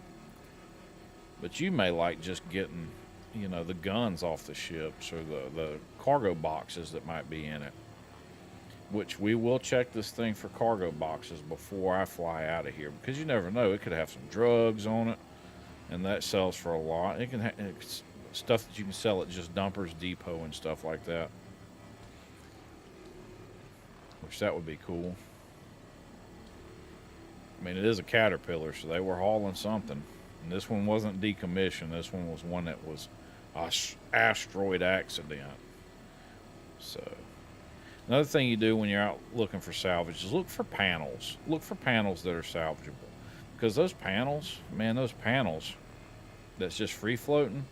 But you may like just getting, you know, the guns off the ships or the cargo boxes that might be in it. Which we will check this thing for cargo boxes before I fly out of here. Because you never know. It could have some drugs on it. And that sells for a lot. It can have stuff that you can sell at just Dumpers Depot and stuff like that. Which that would be cool. I mean, it is a Caterpillar, so they were hauling something. And this one wasn't decommissioned. This one was one that was an asteroid accident. So, another thing you do when you're out looking for salvage is look for panels. Look for panels that are salvageable. Because those panels, man, those panels that's just free floating,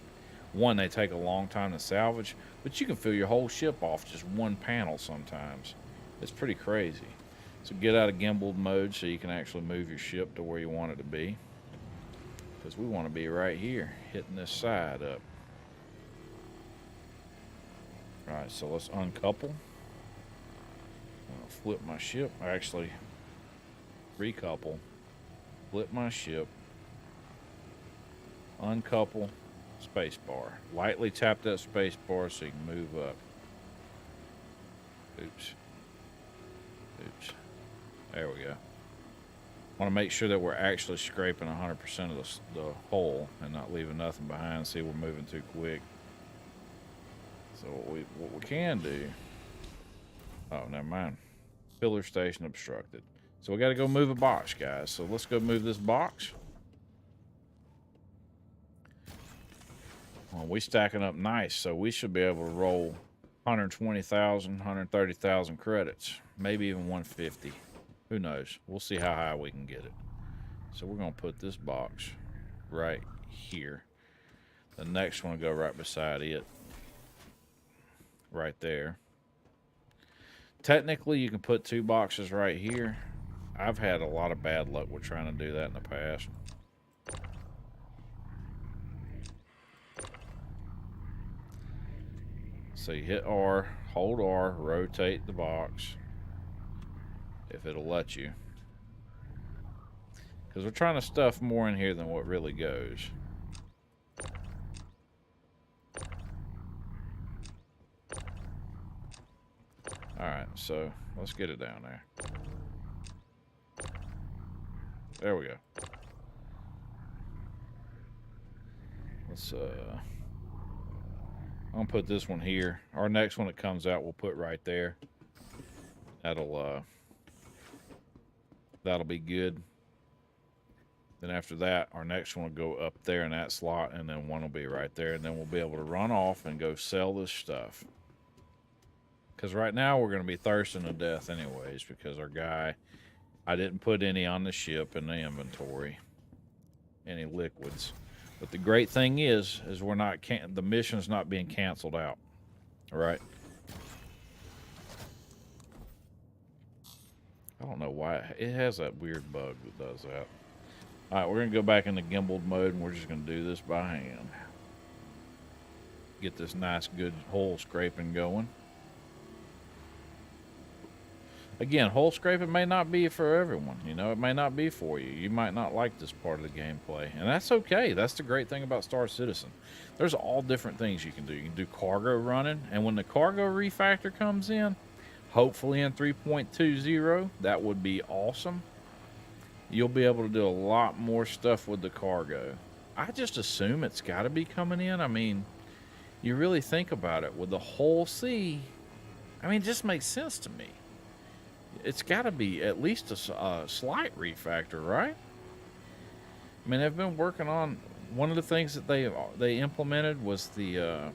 one, they take a long time to salvage, but you can fill your whole ship off just one panel sometimes. It's pretty crazy. So get out of gimbaled mode so you can actually move your ship to where you want it to be. Because we want to be right here, hitting this side up. Alright, so let's uncouple. I'll flip my ship, actually recouple. Flip my ship. Uncouple. Space bar. Lightly tap that space bar so you can move up. Oops. Oops. There we go. Want to make sure that we're actually scraping 100% of the hole and not leaving nothing behind. See, we're moving too quick. So what we can do. Oh, never mind. Pillar station obstructed. So we got to go move a box, guys. So let's go move this box. Well, we stacking up nice, so we should be able to roll 120,000, 130,000 credits, maybe even 150. Who knows? We'll see how high we can get it. So we're going to put this box right here. The next one will go right beside it. Right there. Technically, you can put 2 boxes right here. I've had a lot of bad luck with trying to do that in the past. So you hit R, hold R, rotate the box, if it'll let you. Because we're trying to stuff more in here than what really goes. Alright, so let's get it down there. There we go. Let's I'm gonna put this one here. Our next one that comes out we'll put right there. That'll be good. Then after that, our next one will go up there in that slot, and then one will be right there, and then we'll be able to run off and go sell this stuff. Because right now we're going to be thirsting to death anyways, because our guy, I didn't put any on the ship in the inventory, any liquids. But the great thing is we're not, the mission's not being canceled out. All right. I don't know why it has that weird bug that does that. All right, we're going to go back into gimbaled mode, and we're just going to do this by hand. Get this nice, good hole scraping going. Again, hole scraping may not be for everyone. You know, it may not be for you. You might not like this part of the gameplay, and that's okay. That's the great thing about Star Citizen. There's all different things you can do. You can do cargo running, and when the cargo refactor comes in, hopefully in 3.20, that would be awesome. You'll be able to do a lot more stuff with the cargo. I just assume it's got to be coming in. I mean, you really think about it with the whole sea. I mean, it just makes sense to me. It's got to be at least a slight refactor, right? I mean, they've been working on one of the things that they implemented was the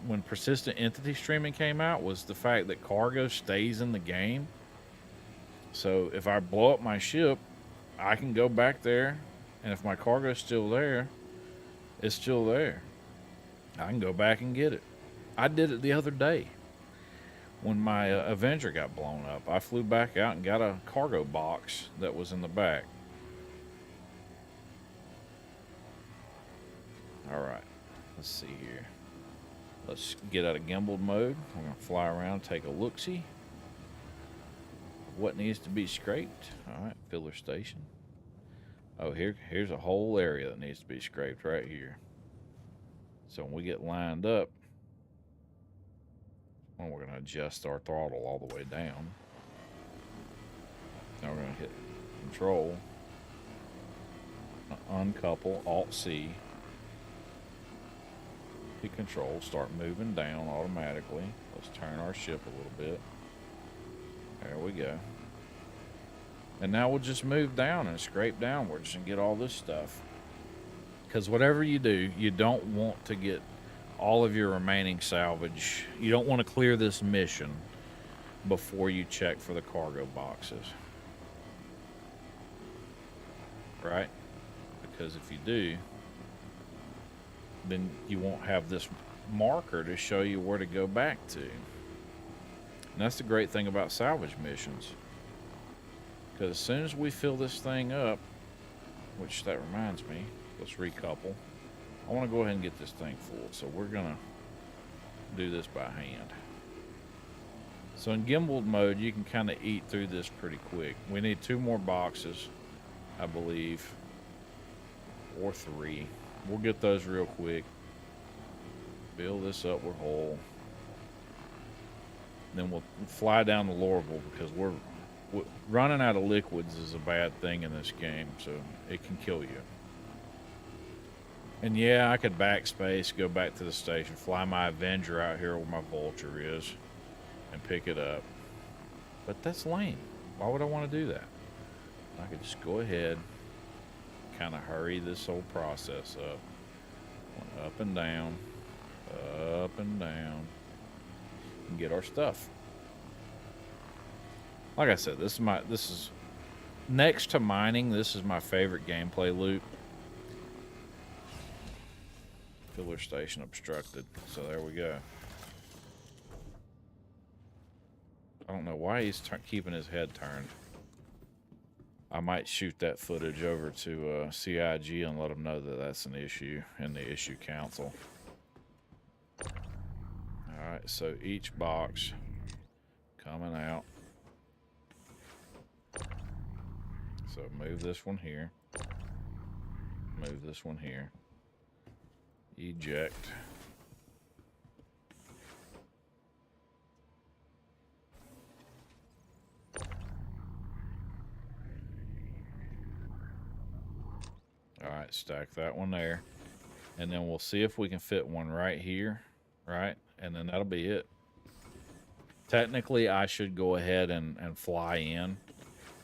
when persistent entity streaming came out was the fact that cargo stays in the game. So if I blow up my ship, I can go back there, and if my cargo's still there, it's still there. I can go back and get it. I did it the other day. When my Avenger got blown up, I flew back out and got a cargo box that was in the back. All right, let's see here. Let's get out of gimbaled mode. We're gonna fly around, take a look-see. What needs to be scraped? All right, filler station. Oh, here's a whole area that needs to be scraped right here. So when we get lined up, well, we're going to adjust our throttle all the way down. Now we're going to hit Control, uncouple, Alt-C, hit Control, start moving down automatically. Let's turn our ship a little bit. There we go. And now we'll just move down and scrape downwards and get all this stuff. Because whatever you do, you don't want to get all of your remaining salvage. You don't want to clear this mission before you check for the cargo boxes. Right? Because if you do, then you won't have this marker to show you where to go back to. And that's the great thing about salvage missions. Because as soon as we fill this thing up, which that reminds me, let's recouple. I want to go ahead and get this thing full, so we're gonna do this by hand. So in gimbal mode, you can kind of eat through this pretty quick. We need 2 more boxes, I believe, or 3. We'll get those real quick. Fill this up with whole. Then we'll fly down to Lorville because we're running out of liquids is a bad thing in this game, so it can kill you. And yeah, I could backspace, go back to the station, fly my Avenger out here where my Vulture is, and pick it up. But that's lame. Why would I want to do that? I could just go ahead, kind of hurry this whole process up. Up and down, and get our stuff. Like I said, this is next to mining, this is my favorite gameplay loop. Filler station obstructed, so there we go. I don't know why he's keeping his head turned. I might shoot that footage over to CIG and let them know that that's an issue in the issue council. Alright, so each box coming out. So move this one here. Move this one here. Eject. All right, stack that one there. And then we'll see if we can fit one right here, right? And then that'll be it. Technically, I should go ahead and fly in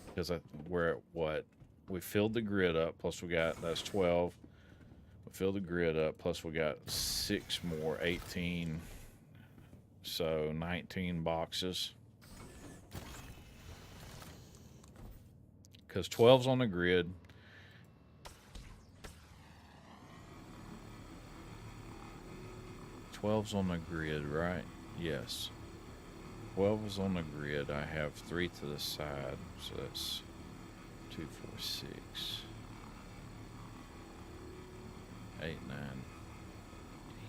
because we're at what? We filled the grid up, plus we got, that's 12. We filled the grid up, plus we got 6 more, 18. So 19 boxes. Because 12's on the grid. Twelve's on the grid, right? Yes. 12 is on the grid. I have 3 to the side, so that's 2, 4, 6, 8, 9,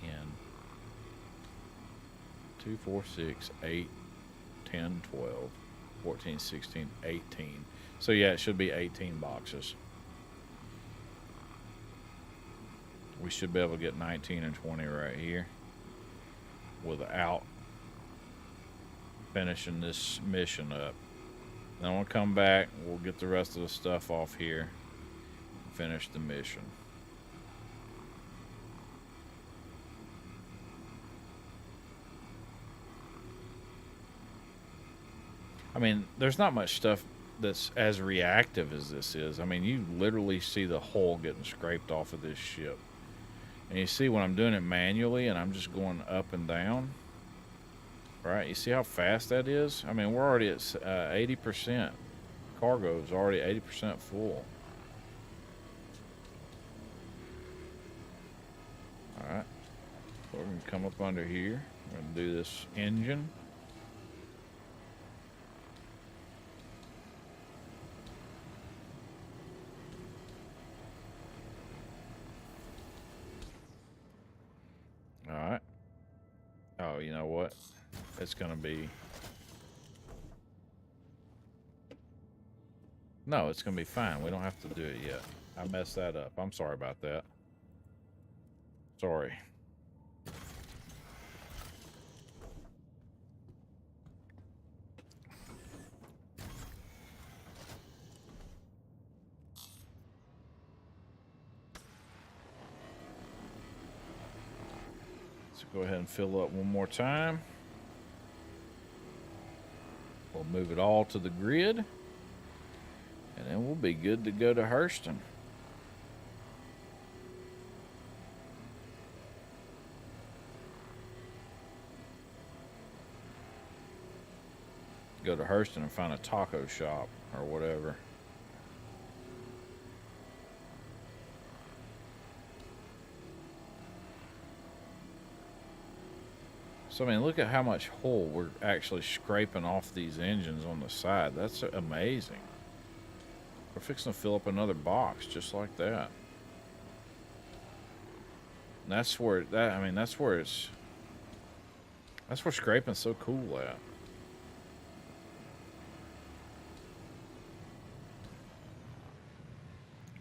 10, 2, 4, 6, 8, 10, 12, 14, 16, 18. So yeah, it should be 18 boxes. We should be able to get 19 and 20 right here without finishing this mission up. Then we'll come back, we'll get the rest of the stuff off here and finish the mission. I mean, there's not much stuff that's as reactive as this is. I mean, you literally see the hull getting scraped off of this ship. And you see when I'm doing it manually and I'm just going up and down, right? You see how fast that is? I mean, we're already at 80%. Cargo is already 80% full. All right. So we're going to come up under here. We're going to do this engine. All right. Oh, you know what? It's going to be... No, it's going to be fine. We don't have to do it yet. I messed that up. I'm sorry about that. Sorry. Let's go ahead and fill up one more time. We'll move it all to the grid. And then we'll be good to go to Hurston. Go to Hurston and find a taco shop or whatever. So, I mean, look at how much hull we're actually scraping off these engines on the side. That's amazing. We're fixing to fill up another box just like that. And that's where that's where scraping's so cool at.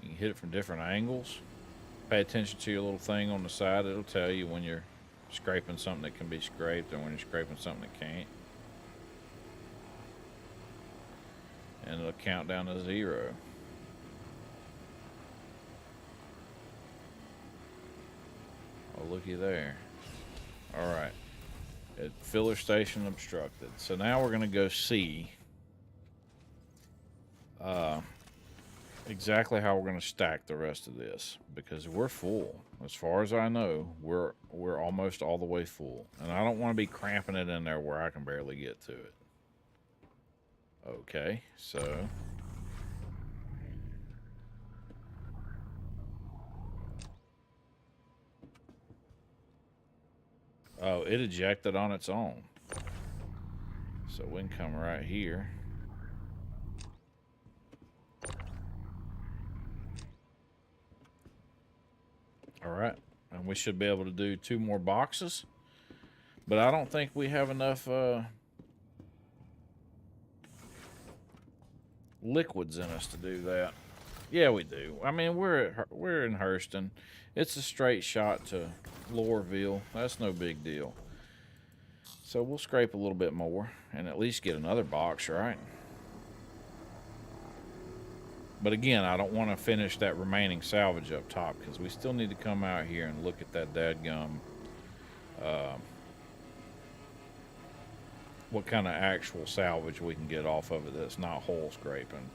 You can hit it from different angles. Pay attention to your little thing on the side. It'll tell you when you're scraping something that can be scraped and when you're scraping something that can't. And it'll count down to 0. Oh, looky there. All right. Filler station obstructed. So now we're going to go see exactly how we're going to stack the rest of this, because we're full. As far as I know, we're almost all the way full, and I don't want to be cramping it in there where I can barely get to it. Okay, so oh, it ejected on its own. So we can come right here. All right, and we should be able to do 2 more boxes, but I don't think we have enough liquids in us to do that. Yeah, we do. I mean, we're in Hurston. It's a straight shot to Lorville. That's no big deal. So we'll scrape a little bit more and at least get another box, right? But again, I don't want to finish that remaining salvage up top because we still need to come out here and look at that dadgum, what kind of actual salvage we can get off of it that's not hull scraping.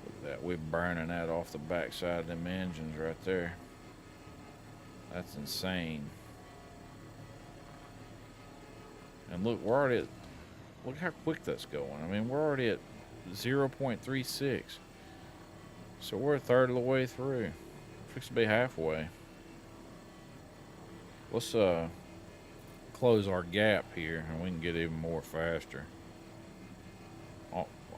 Look at that, we're burning that off the backside of them engines right there. That's insane. And look, we're already at, look how quick that's going. I mean, we're already at 0.36. So we're a third of the way through. Fix to be halfway. Let's close our gap here and we can get even more faster.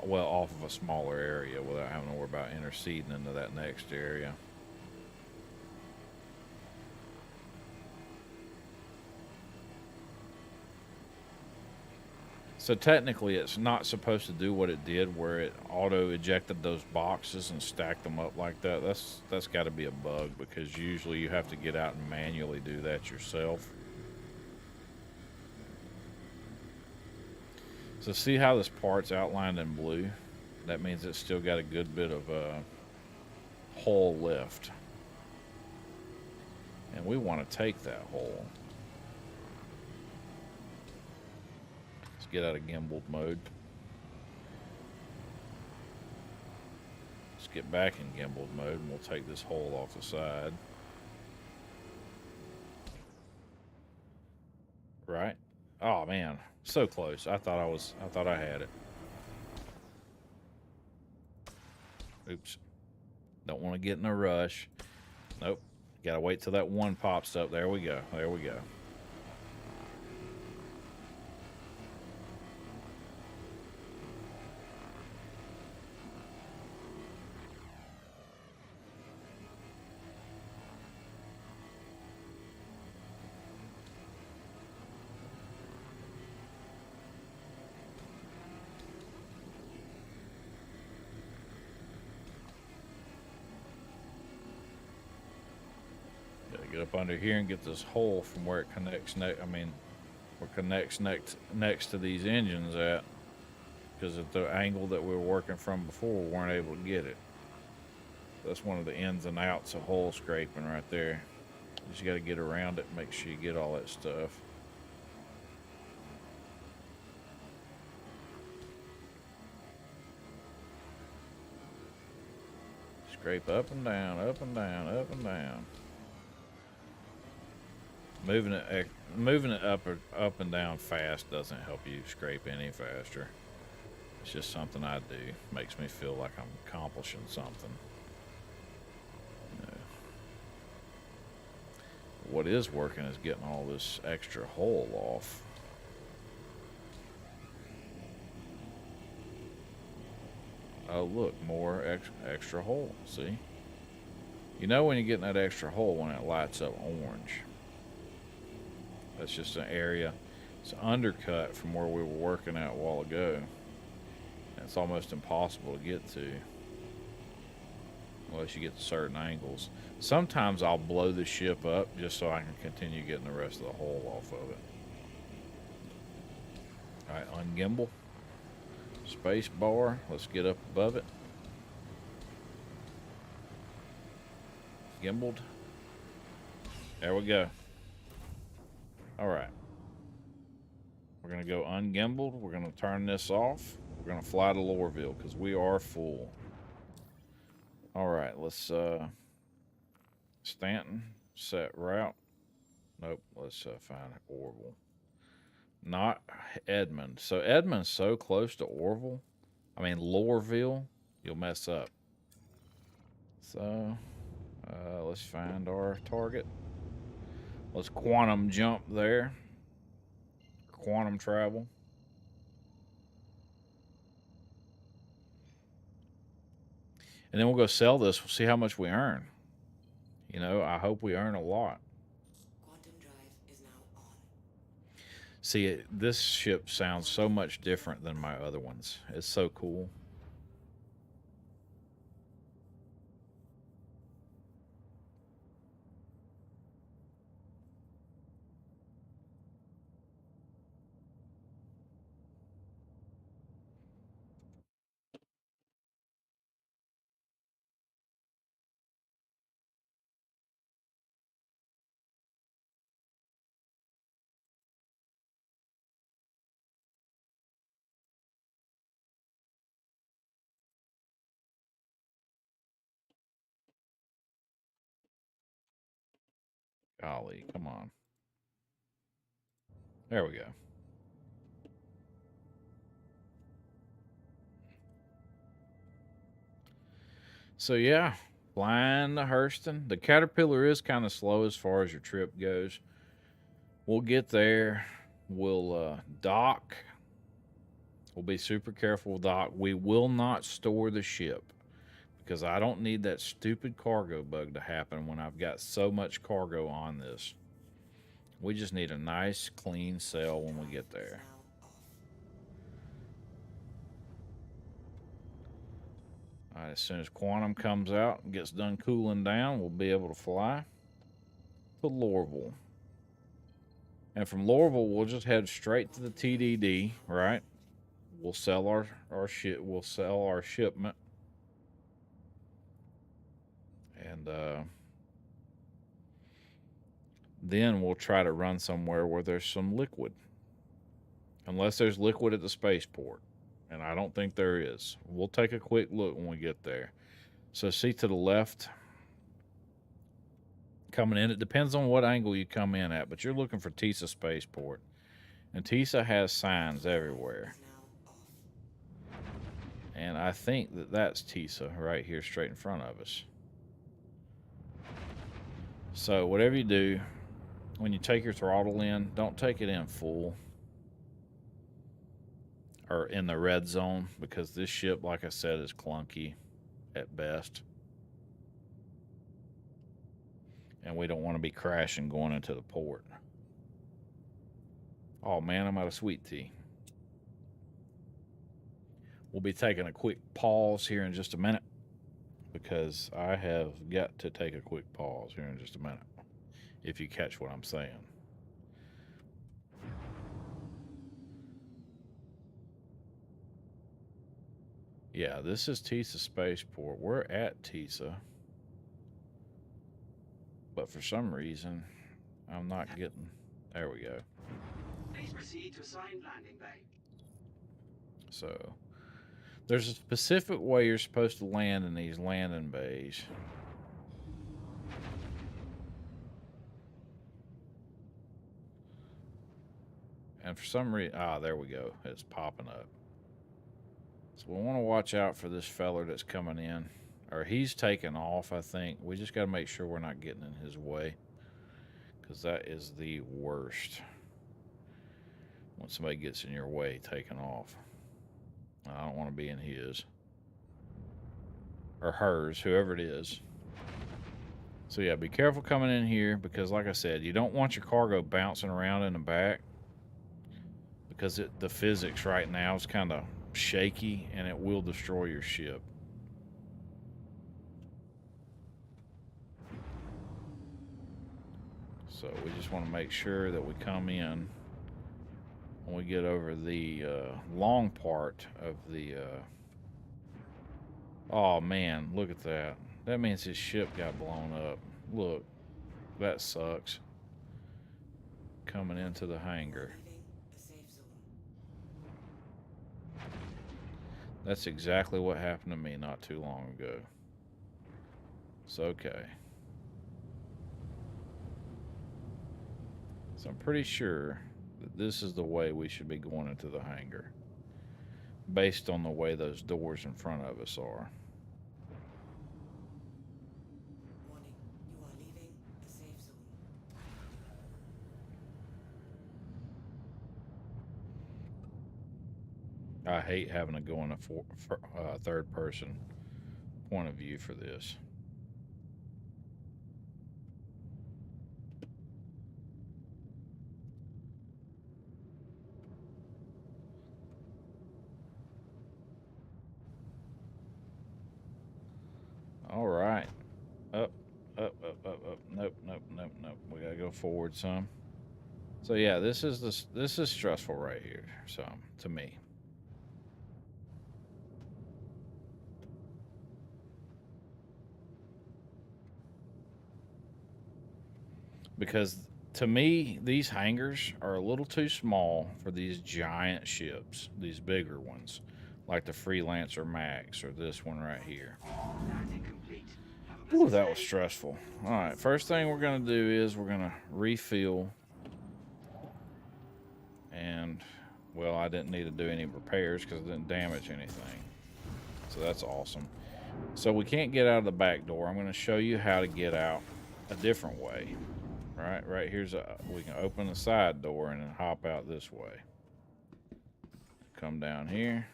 Well, off of a smaller area without having to worry about interceding into that next area. So technically, it's not supposed to do what it did, where it auto ejected those boxes and stacked them up like that. That's got to be a bug, because usually you have to get out and manually do that yourself. So see how this part's outlined in blue? That means it's still got a good bit of hole left, and we want to take that hole. Let's get out of gimbaled mode. Let's get back in gimbaled mode, and we'll take this hole off the side. Right? Oh man, so close. I thought I had it. Oops. Don't want to get in a rush. Nope. Gotta wait till that one pops up. There we go. There we go. Gotta get up under here and get this hole from where it connects. Where it connects next to these engines at, because at the angle that we were working from before, we weren't able to get it. That's one of the ins and outs of hole scraping right there. You just got to get around it and make sure you get all that stuff. Scrape up and down, up and down, up and down. Moving it up and down fast doesn't help you scrape any faster. It's just something I do. Makes me feel like I'm accomplishing something. What is working is getting all this extra hole off. Oh look, more extra hole. See? You know when you're getting that extra hole when it lights up orange. That's just an area. It's undercut from where we were working at a while ago. And it's almost impossible to get to unless you get to certain angles. Sometimes I'll blow the ship up just so I can continue getting the rest of the hole off of it. Alright, ungimbal. Space bar. Let's get up above it. Gimbaled. There we go. Alright. We're going to go ungimbaled. We're going to turn this off. We're going to fly to Lorville because we are full. Alright, let's Stanton, set route. Nope, let's find Orville. Not Edmond. So Edmond's so close to Lorville, you'll mess up. So let's find our target. Let's quantum jump there. Quantum travel. And then we'll go sell this. We'll see how much we earn. You know, I hope we earn a lot. Quantum drive is now on. See, this ship sounds so much different than my other ones. It's so cool. Golly, come on. There we go. So yeah, flying to Hurston. The Caterpillar is kind of slow as far as your trip goes. We'll get there. We'll dock. We'll be super careful with dock. We will not store the ship because I don't need that stupid cargo bug to happen when I've got so much cargo on this. We just need a nice, clean sail when we get there. All right, as soon as Quantum comes out and gets done cooling down, we'll be able to fly to Lorville. And from Lorville, we'll just head straight to the TDD, right? We'll sell our shipment. And then we'll try to run somewhere where there's some liquid. Unless there's liquid at the spaceport. And I don't think there is. We'll take a quick look when we get there. So see to the left, coming in, it depends on what angle you come in at, but you're looking for TISA Spaceport. And TISA has signs everywhere. And I think that that's TISA right here straight in front of us. So whatever you do, when you take your throttle in, don't take it in full or in the red zone, because this ship, like I said, is clunky at best. And we don't want to be crashing going into the port. Oh man, I'm out of sweet tea. We'll be taking a quick pause here in just a minute, because I have got to take a quick pause here in just a minute, if you catch what I'm saying. Yeah, this is TISA Spaceport. We're at TISA. But for some reason, I'm not getting... There we go. Please proceed to assigned landing bay. So, there's a specific way you're supposed to land in these landing bays. And for some reason... Ah, there we go. It's popping up. So we want to watch out for this feller that's coming in. Or he's taking off, I think. We just got to make sure we're not getting in his way, because that is the worst. When somebody gets in your way, taking off. I don't want to be in his. Or hers, whoever it is. So yeah, be careful coming in here, because like I said, you don't want your cargo bouncing around in the back, because the physics right now is kind of shaky, and it will destroy your ship. So we just want to make sure that we come in when we get over the long part of the... Oh man, look at that. That means his ship got blown up. Look, that sucks. Coming into the hangar. That's exactly what happened to me not too long ago. It's okay. So I'm pretty sure that this is the way we should be going into the hangar, based on the way those doors in front of us are. Warning, you are leaving a safe zone. I hate having to go in a third person point of view for this. All right. Up, up, up, up, up. Nope, nope, nope, nope. We gotta go forward some. So yeah, this is stressful right here. So to me. Because to me, these hangars are a little too small for these giant ships, these bigger ones, like the Freelancer Max or this one right here. Ooh, that was stressful. All right, first thing we're going to do is we're going to refill. And, well, I didn't need to do any repairs because it didn't damage anything. So that's awesome. So we can't get out of the back door. I'm going to show you how to get out a different way. Right here's we can open the side door and then hop out this way. Come down here.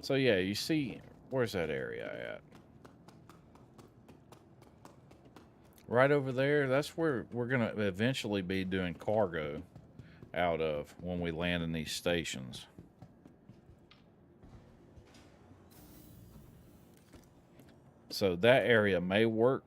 So yeah, you see, where's that area at? Right over there, that's where we're gonna eventually be doing cargo out of when we land in these stations. So that area may work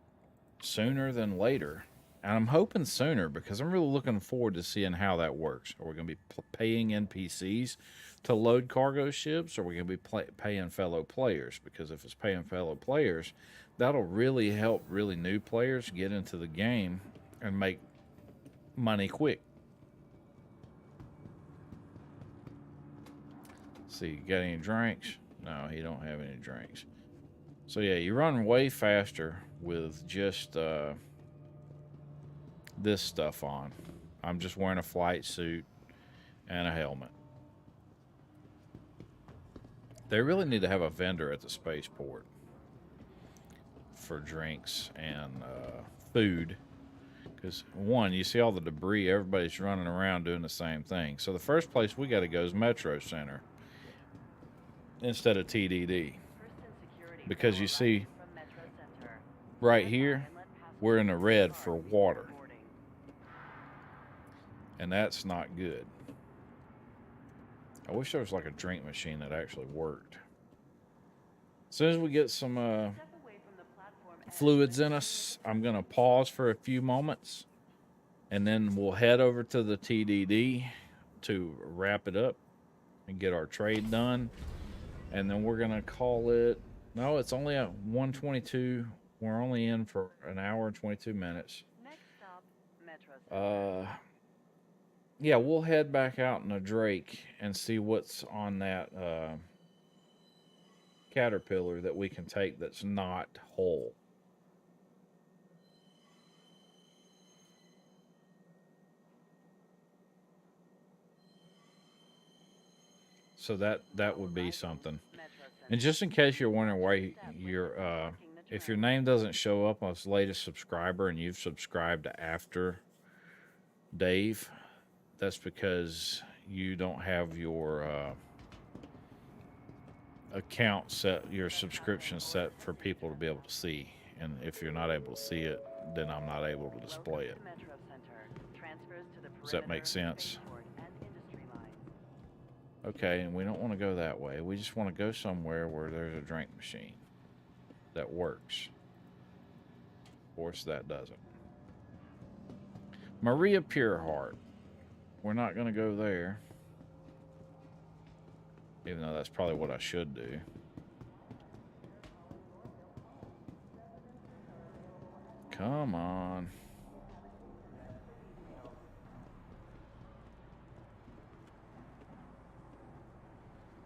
sooner than later. And I'm hoping sooner because I'm really looking forward to seeing how that works. Are we going to be paying NPCs to load cargo ships, or are we going to be paying fellow players? Because if it's paying fellow players, that'll really help really new players get into the game and make money quick. See, you got any drinks? No, he don't have any drinks. So yeah, you run way faster with just this stuff on. I'm just wearing a flight suit and a helmet. They really need to have a vendor at the spaceport for drinks and food. Because, one, you see all the debris, everybody's running around doing the same thing. So the first place we got to go is Metro Center instead of TDD. Because you see, right here, we're in the red for water. And that's not good. I wish there was like a drink machine that actually worked. As soon as we get some fluids in us, I'm going to pause for a few moments. And then we'll head over to the TDD to wrap it up and get our trade done. And then we're going to call it... No, it's only at 1:22. We're only in for an hour and 22 minutes. Next stop, Metro. Yeah, we'll head back out in the Drake and see what's on that Caterpillar that we can take that's not whole. So that would be something. And just in case you're wondering why if your name doesn't show up as latest subscriber and you've subscribed after Dave, that's because you don't have your account set, your subscription set for people to be able to see. And if you're not able to see it, then I'm not able to display it. Does that make sense? Okay, and we don't want to go that way. We just want to go somewhere where there's a drink machine that works. Of course, that doesn't. Maria Pureheart. We're not going to go there. Even though that's probably what I should do. Come on.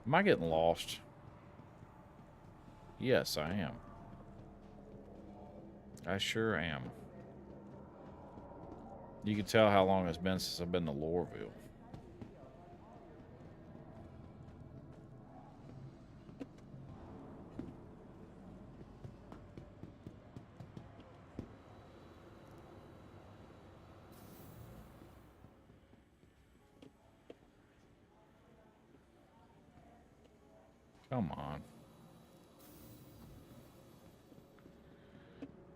Am I getting lost? Yes, I am. I sure am. You can tell how long it's been since I've been to Lorville. Come on.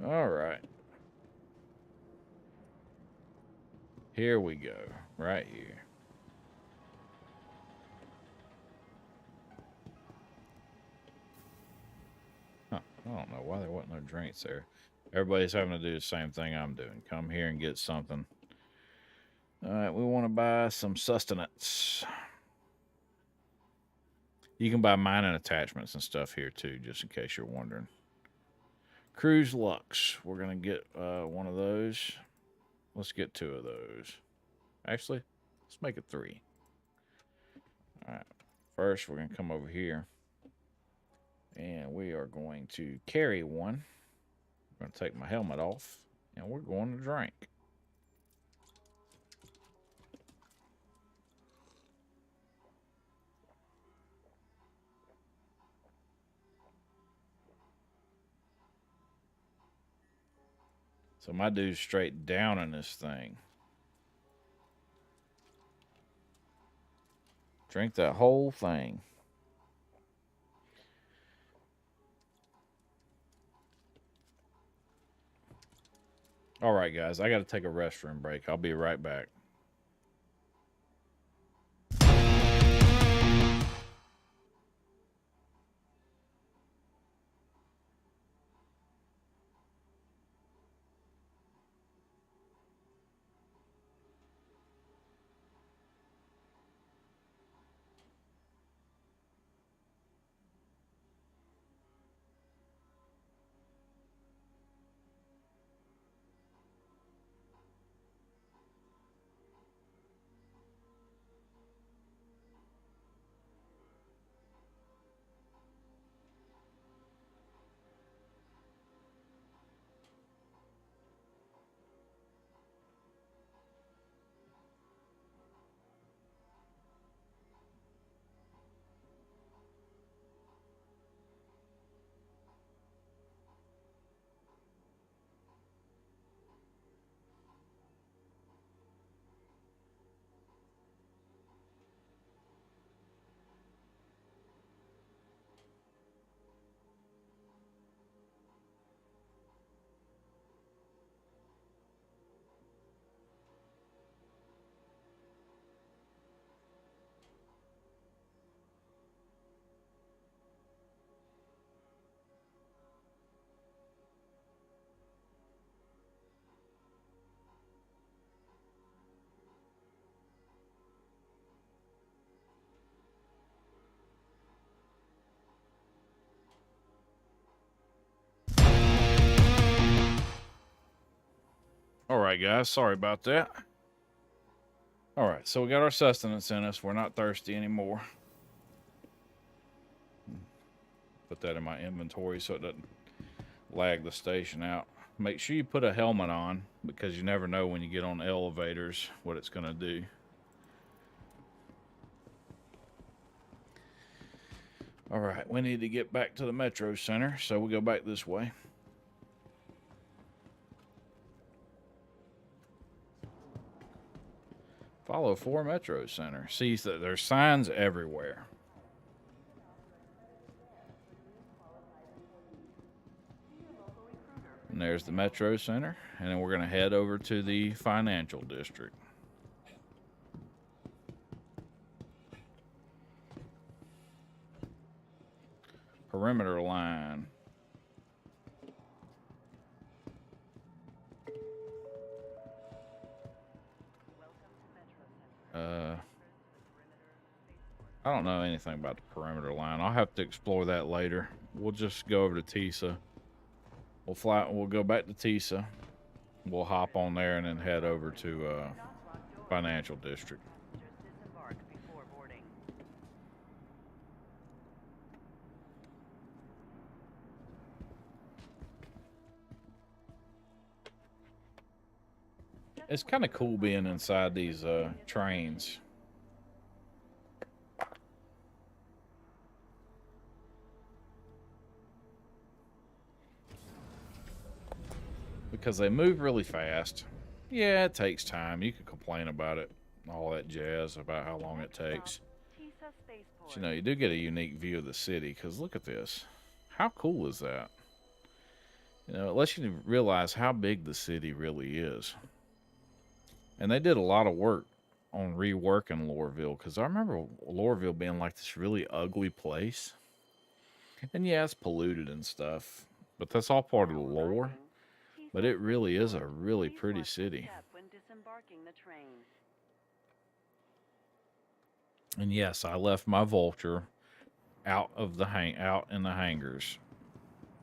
All right. Here we go. Right here. Huh. I don't know why there wasn't no drinks there. Everybody's having to do the same thing I'm doing. Come here and get something. All right. We want to buy some sustenance. You can buy mining attachments and stuff here too, just in case you're wondering. Cruise Lux. We're going to get one of those. Let's get 2 of those. Actually, let's make it 3. All right. First, we're going to come over here. And we are going to carry one. I'm going to take my helmet off. And we're going to drink. So my dude's straight down in this thing. Drink that whole thing. All right, guys, I got to take a restroom break. I'll be right back. All right, guys. Sorry about that. All right, so we got our sustenance in us. We're not thirsty anymore. Put that in my inventory so it doesn't lag the station out. Make sure you put a helmet on because you never know when you get on elevators what it's going to do. All right, we need to get back to the Metro Center, so we go back this way. Follow 4 Metro Center. See that there's signs everywhere. And there's the Metro Center, and then we're going to head over to the financial district. Perimeter line. I don't know anything about the perimeter line. I'll have to explore that later. We'll just go over to TISA. We'll go back to TISA. We'll hop on there and then head over to financial district. It's kind of cool being inside these trains. Because they move really fast. Yeah, it takes time. You can complain about it, all that jazz about how long it takes. But, you know, you do get a unique view of the city, because look at this. How cool is that? You know, it lets you realize how big the city really is. And they did a lot of work on reworking Loreville, because I remember Loreville being like this really ugly place. And yeah, it's polluted and stuff, but that's all part of the lore. But it really is a really pretty city. And yes, I left my Vulture out in the hangars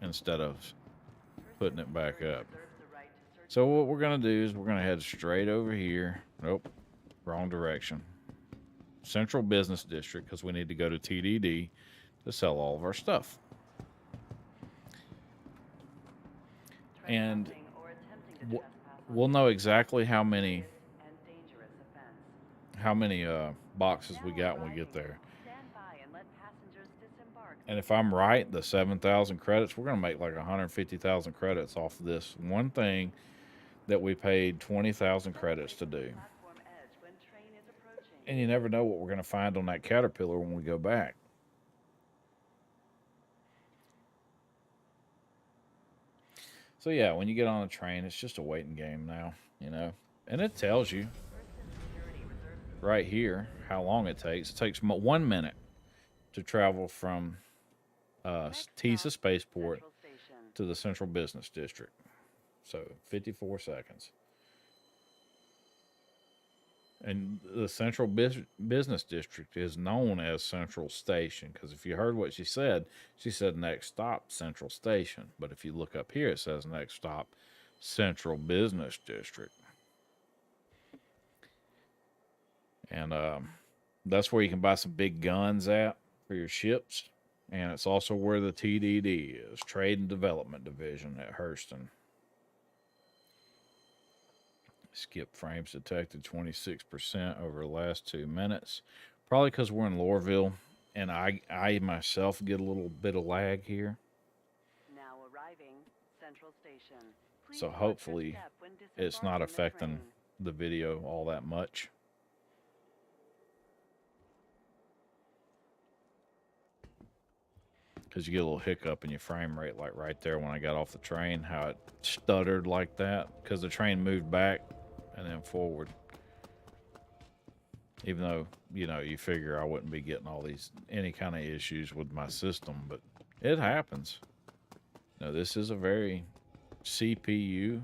instead of putting it back up. So what we're going to do is we're going to head straight over here. Nope, wrong direction. Central Business District, because we need to go to TDD to sell all of our stuff. And we'll know exactly how many boxes we got when we get there. And if I'm right, the 7,000 credits, we're going to make like 150,000 credits off of this one thing that we paid 20,000 credits to do. And you never know what we're going to find on that Caterpillar when we go back. So yeah, when you get on a train, it's just a waiting game now, you know. And it tells you right here how long it takes. It takes 1 minute to travel from TISA Spaceport to the Central Business District. So 54 seconds. And the Central Business District is known as Central Station, because if you heard what she said next stop, Central Station. But if you look up here, it says next stop, Central Business District. And that's where you can buy some big guns at for your ships. And it's also where the TDD is, Trade and Development Division at Hurston. Skip frames detected 26% over the last 2 minutes. Probably because we're in Loreville, and I myself get a little bit of lag here. Now arriving Central Station. So hopefully it's not affecting the video all that much. Because you get a little hiccup in your frame rate, like right there when I got off the train, how it stuttered like that, because the train moved back and then forward. Even though, you know, you figure I wouldn't be getting any kind of issues with my system, but it happens. Now, this is a very CPU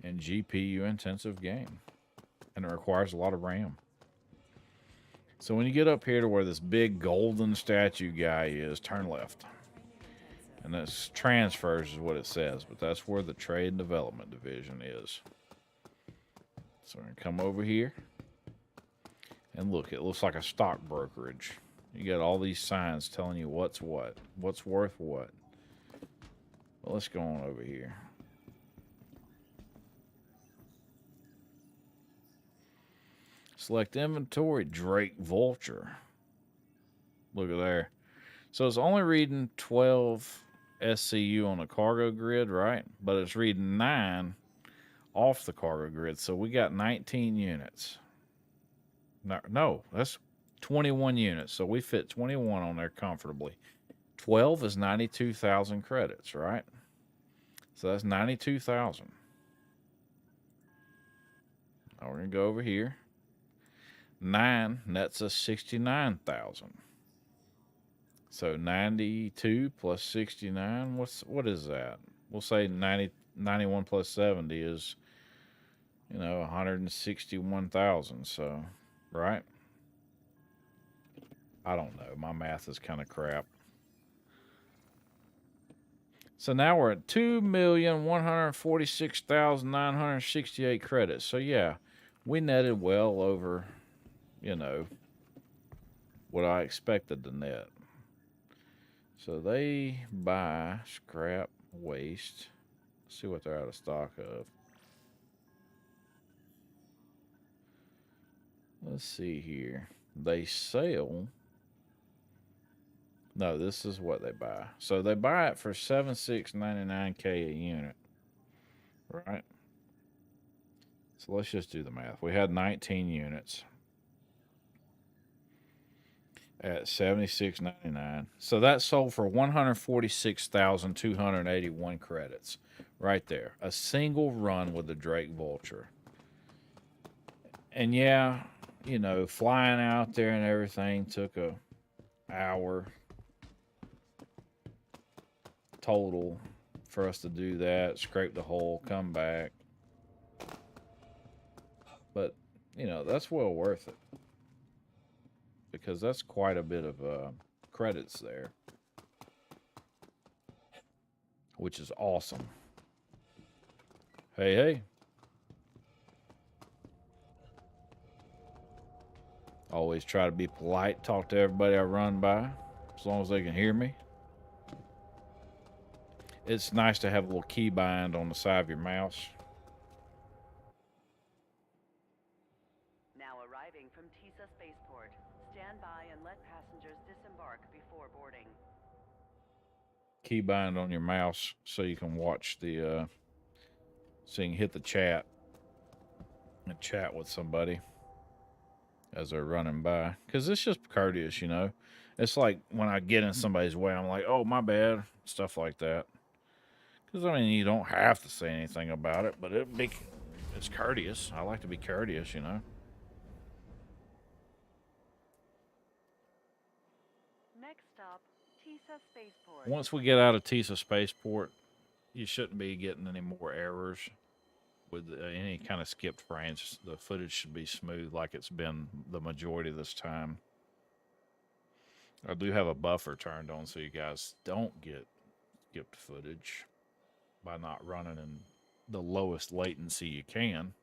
and GPU intensive game, and it requires a lot of RAM. So when you get up here to where this big golden statue guy is, turn left. And that's transfers is what it says, but that's where the Trade and Development Division is. So we're going to come over here. And look, it looks like a stock brokerage. You got all these signs telling you what's what, what's worth what. Well, let's go on over here. Select inventory, Drake Vulture. Look at there. So it's only reading 12 SCU on the cargo grid, right? But it's reading 9 off the cargo grid. So we got 19 units. No, that's 21 units. So we fit 21 on there comfortably. 12 is 92,000 credits, right? So that's 92,000. Now we're going to go over here. 9 nets us 69,000. So 92 plus 69, what is that? We'll say 91 plus 70 is, 161,000. So, right? I don't know. My math is kind of crap. So now we're at 2,146,968 credits. So yeah, we netted well over, what I expected to net. So they buy scrap waste. Let's see what they're out of stock of. Let's see here. They sell. No, this is what they buy. So they buy it for $7,699K a unit. Right? So let's just do the math. We had 19 units at $76.99. So that sold for 146,281 credits. Right there. A single run with the Drake Vulture. And yeah, flying out there and everything took a hour total for us to do that. Scrape the hull, come back. But, that's well worth it. Because that's quite a bit of credits there. Which is awesome. Hey, hey. Always try to be polite, talk to everybody I run by, as long as they can hear me. It's nice to have a little key bind on the side of your mouse. Now arriving from TISA Spaceport. Stand by and let passengers disembark before boarding. Key bind on your mouse so you can watch the, so you can hit the chat and chat with somebody as they're running by. Because it's just courteous, It's like when I get in somebody's way, I'm like, oh, my bad. Stuff like that. Because, you don't have to say anything about it, but it's courteous. I like to be courteous, Next stop, TISA Spaceport. Once we get out of TISA Spaceport, you shouldn't be getting any more errors with any kind of skipped frames. The footage should be smooth like it's been the majority of this time. I do have a buffer turned on so you guys don't get skipped footage by not running in the lowest latency you can.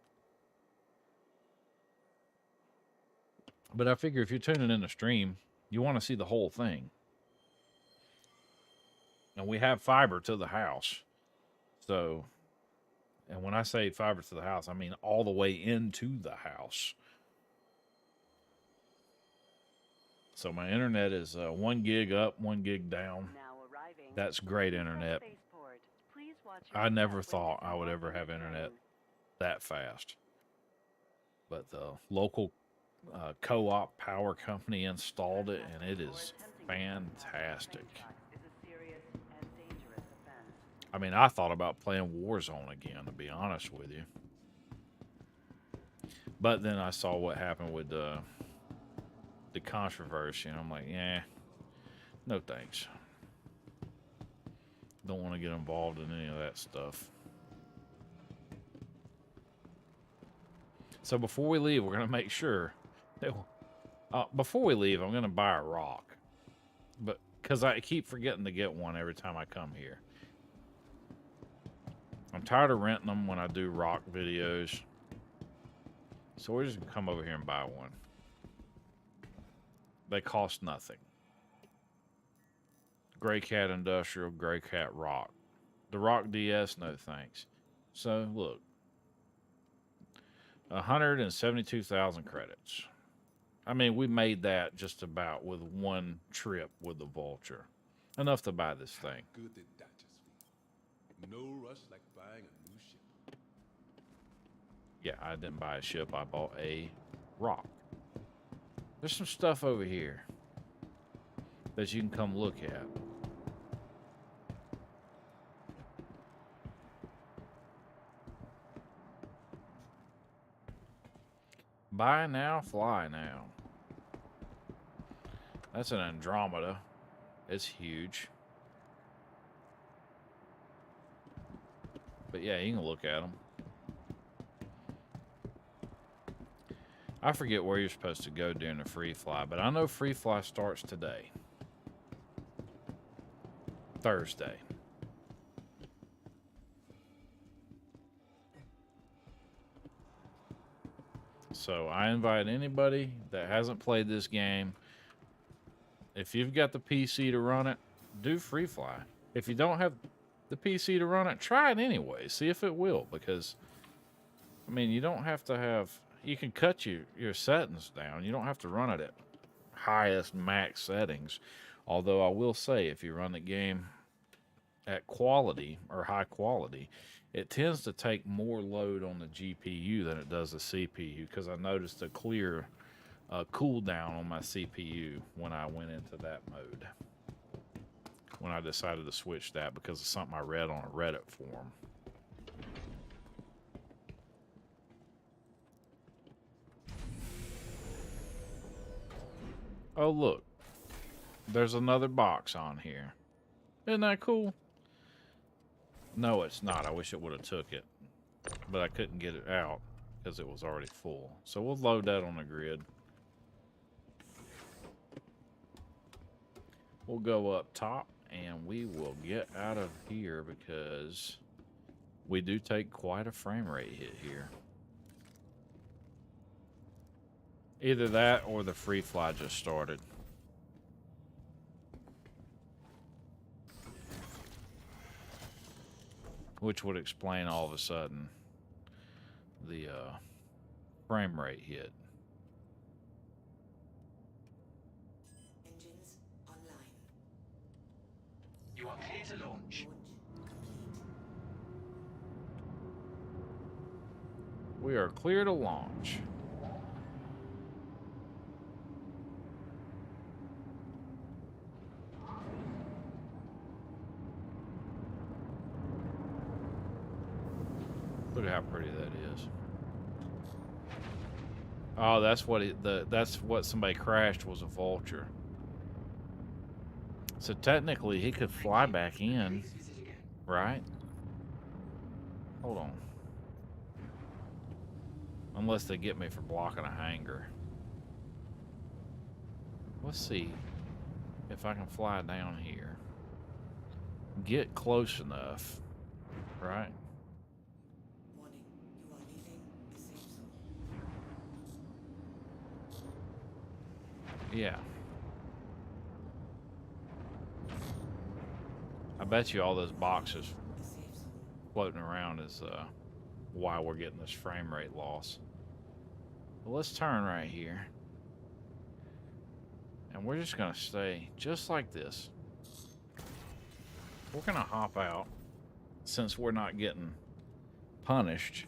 But I figure if you're tuning in the stream, you want to see the whole thing. And we have fiber to the house. So, and when I say fiber to the house, I mean all the way into the house. So my internet is 1 gig up, 1 gig down. That's great internet. I never thought I would ever have internet that fast. But the local co-op power company installed it, and it is fantastic. I thought about playing Warzone again, to be honest with you. But then I saw what happened with the controversy, and I'm like, yeah, no thanks. Don't want to get involved in any of that stuff. So before we leave, we're going to make sure that before we leave, I'm going to buy a rock. But because I keep forgetting to get one every time I come here. I'm tired of renting them when I do rock videos. So we're just gonna come over here and buy one. They cost nothing. Gray Cat Industrial, Gray Cat Rock. The Rock DS, no thanks. So look, 172,000 credits. I mean, we made that just about with one trip with the Vulture. Enough to buy this thing. Good that Dutchess feel. No rush like buying a new ship. Yeah, I didn't buy a ship. I bought a rock. There's some stuff over here that you can come look at. Buy now, fly now. That's an Andromeda. It's huge. But yeah, you can look at them. I forget where you're supposed to go during the free fly, but I know free fly starts today. Thursday. So I invite anybody that hasn't played this game, if you've got the PC to run it, do free fly. If you don't have the PC to run it, try it anyway. See if it will, because I mean, you don't have to have, you can cut your settings down. You don't have to run it at highest max settings. Although I will say, if you run the game at quality or high quality, it tends to take more load on the GPU than it does the CPU, because I noticed a clear cooldown on my CPU when I went into that mode. When I decided to switch that because of something I read on a Reddit forum. Oh, look. There's another box on here. Isn't that cool? No, it's not. I wish it would have took it. But I couldn't get it out because it was already full. So we'll load that on the grid. We'll go up top and we will get out of here because we do take quite a frame rate hit here. Either that or the free fly just started. Which would explain all of a sudden the frame rate hit. Engines online. You are clear to launch. We are clear to launch. Look at how pretty that is. Oh, that's what that's what somebody crashed, was a Vulture. So technically he could fly back in, Please visit again. right? Hold on. Unless they get me for blocking a hangar. Let's see if I can fly down here. Get close enough, right? Warning, you are leaving the safe zone. Yeah. I bet you all those boxes The safe zone. floating around is why we're getting this frame rate loss. But let's turn right here. And we're just going to stay just like this. We're going to hop out since we're not getting punished.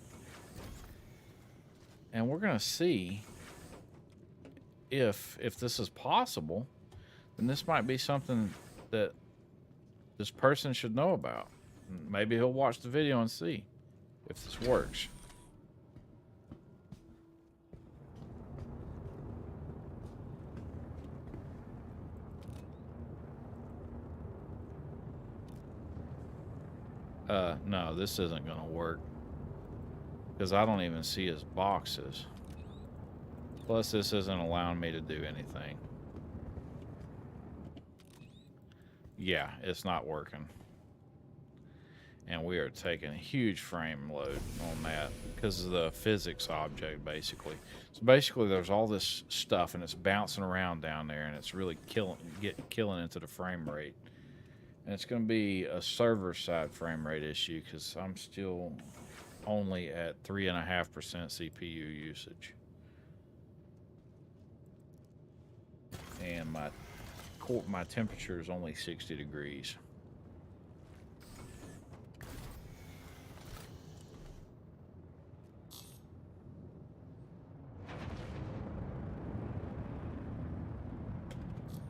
And we're going to see if this is possible. Then this might be something that this person should know about. Maybe he'll watch the video and see if this works. No, this isn't going to work because I don't even see his boxes. Plus, this isn't allowing me to do anything. Yeah, it's not working. and we are taking a huge frame load on that because of the physics object, basically. So basically, there's all this stuff, and it's bouncing around down there, and it's really killing into the frame rate. And it's going to be a server side frame rate issue because I'm still only at 3.5% CPU usage, and my temperature is only 60 degrees.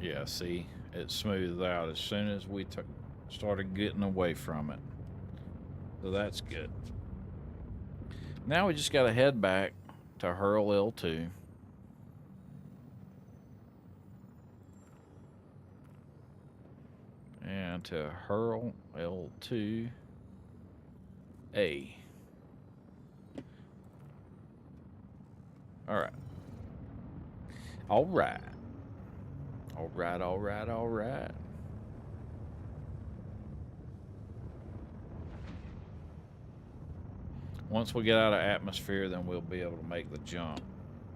Yeah, see, it smoothed out as soon as we started getting away from it. So that's good. Now we just got to head back to Hurl L2. And to Hurl L2A. All right. All right. All right, all right, all right. Once we get out of atmosphere, then we'll be able to make the jump.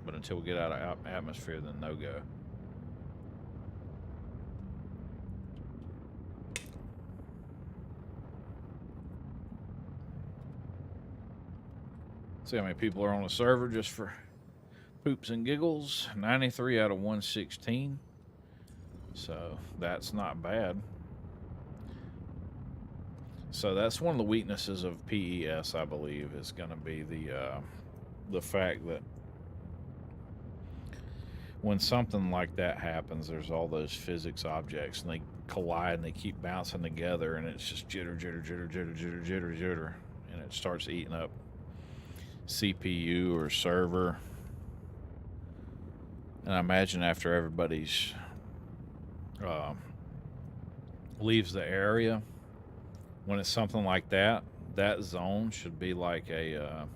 But until we get out of atmosphere, then no go. See how many people are on the server just for poops and giggles. 93 out of 116. So that's not bad. So that's one of the weaknesses of PES, I believe, is going to be the fact that when something like that happens, there's all those physics objects, and they collide and they keep bouncing together, and it's just jitter, jitter, jitter, jitter, jitter, jitter, jitter, and it starts eating up CPU or server. And I imagine after everybody's leaves the area, when it's something like that, that zone should be like a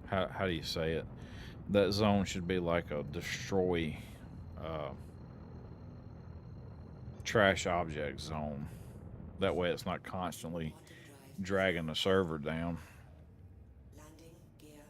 how do you say it? That zone should be like a destroy trash object zone. That way it's not constantly dragging the server down. Landing gear up.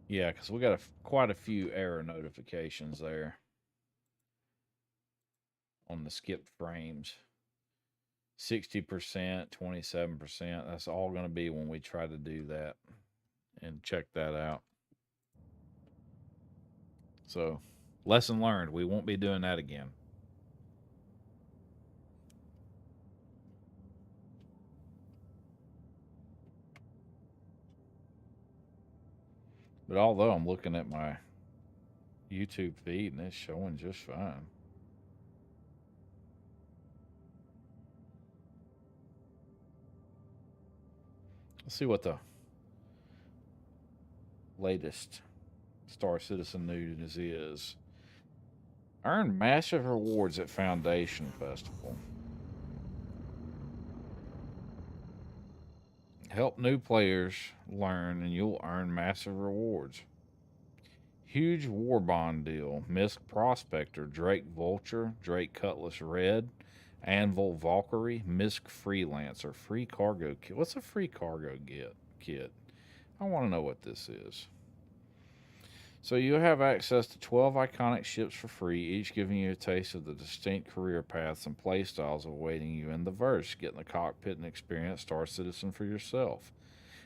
Yeah, because we got quite a few error notifications there on the skipped frames. 60%, 27%. That's all going to be when we try to do that and check that out. So, lesson learned. We won't be doing that again. But although I'm looking at my YouTube feed and it's showing just fine. Let's see what the latest Star Citizen news is. Earn massive rewards at Foundation Festival. Help new players learn and you'll earn massive rewards. Huge war bond deal. Misk Prospector, Drake Vulture, Drake Cutlass Red, Anvil Valkyrie, Misk Freelancer, free cargo kit. What's a free cargo kit? I want to know what this is. So you'll have access to 12 iconic ships for free, each giving you a taste of the distinct career paths and playstyles awaiting you in the verse. Get in the cockpit and experience Star Citizen for yourself.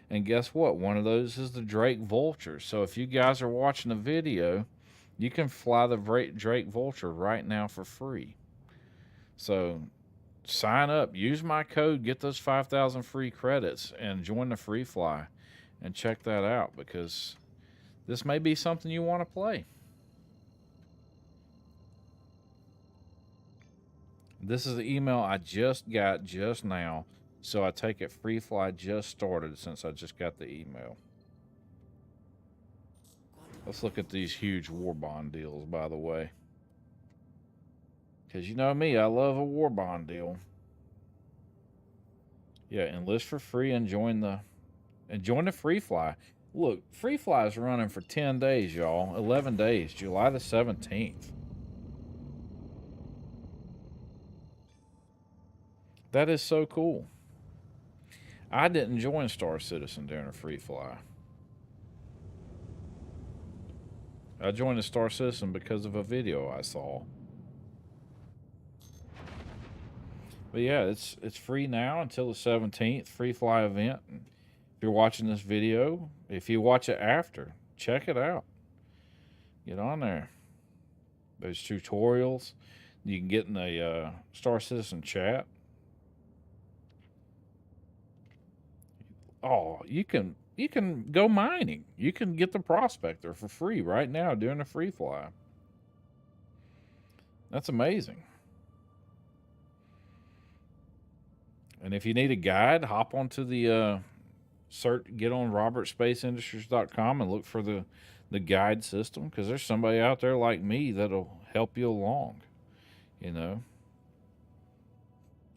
And guess what? One of those is the Drake Vulture. So if you guys are watching the video, you can fly the Drake Vulture right now for free. So sign up, use my code, get those 5,000 free credits, and join the free fly. And check that out, because this may be something you want to play. This is the email I just got just now. So I take it Free Fly just started since I just got the email. Quantum Let's look at these huge war bond deals, by the way. Because you know me, I love a war bond deal. Yeah, enlist for free and join the free fly. Look, free fly is running for 10 days, y'all. 11 days, July the 17th. That is so cool. I didn't join Star Citizen during a free fly. I joined the Star Citizen because of a video I saw. But yeah, it's free now until the 17th, free fly event. And if you're watching this video, if you watch it after, check it out. Get on there. There's tutorials. You can get in the Star Citizen chat. Oh, you can go mining. You can get the prospector for free right now during a free fly. That's amazing. And if you need a guide, hop onto the search, get on robertspaceindustries.com and look for the guide system, because there's somebody out there like me that'll help you along. You know,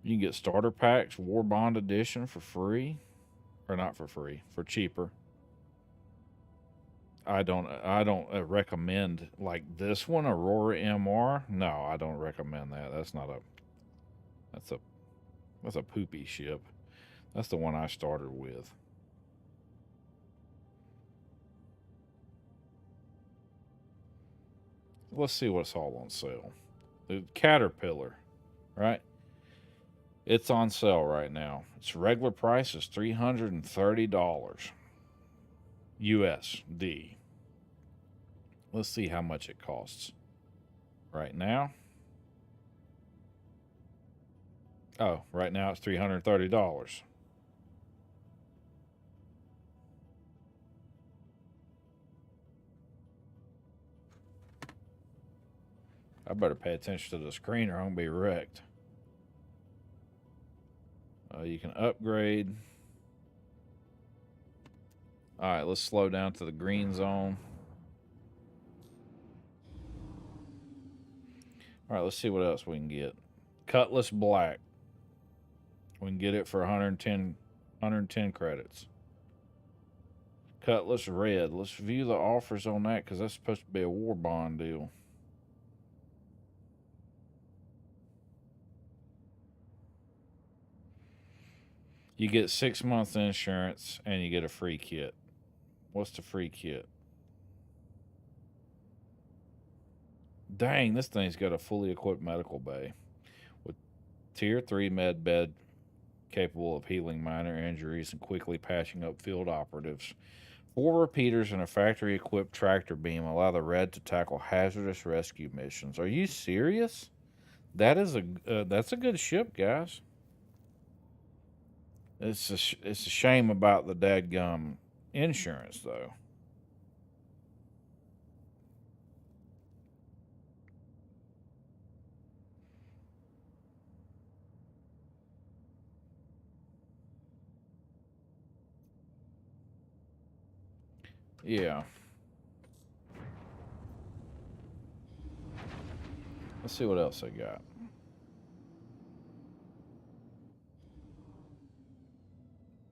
you can get starter packs, War Bond Edition for free. Or not for free, for cheaper. I don't recommend like this one, Aurora MR. No, I don't recommend that. That's a poopy ship. That's the one I started with. Let's see what's all on sale. The Caterpillar, right? It's on sale right now. Its regular price is $330 USD. Let's see how much it costs right now. Oh, right now it's $330. I better pay attention to the screen or I'm going to be wrecked. You can upgrade. All right, let's slow down to the green zone. All right, let's see what else we can get. Cutlass Black. We can get it for 110 credits. Cutlass Red. Let's view the offers on that, because that's supposed to be a war bond deal. You get 6 months insurance and you get a free kit. What's the free kit? Dang, this thing's got a fully equipped medical bay with Tier 3 med bed capable of healing minor injuries and quickly patching up field operatives. 4 repeaters and a factory-equipped tractor beam allow the Red to tackle hazardous rescue missions. Are you serious? That's a good ship, guys. It's a shame about the dadgum insurance, though. Yeah. Let's see what else I got.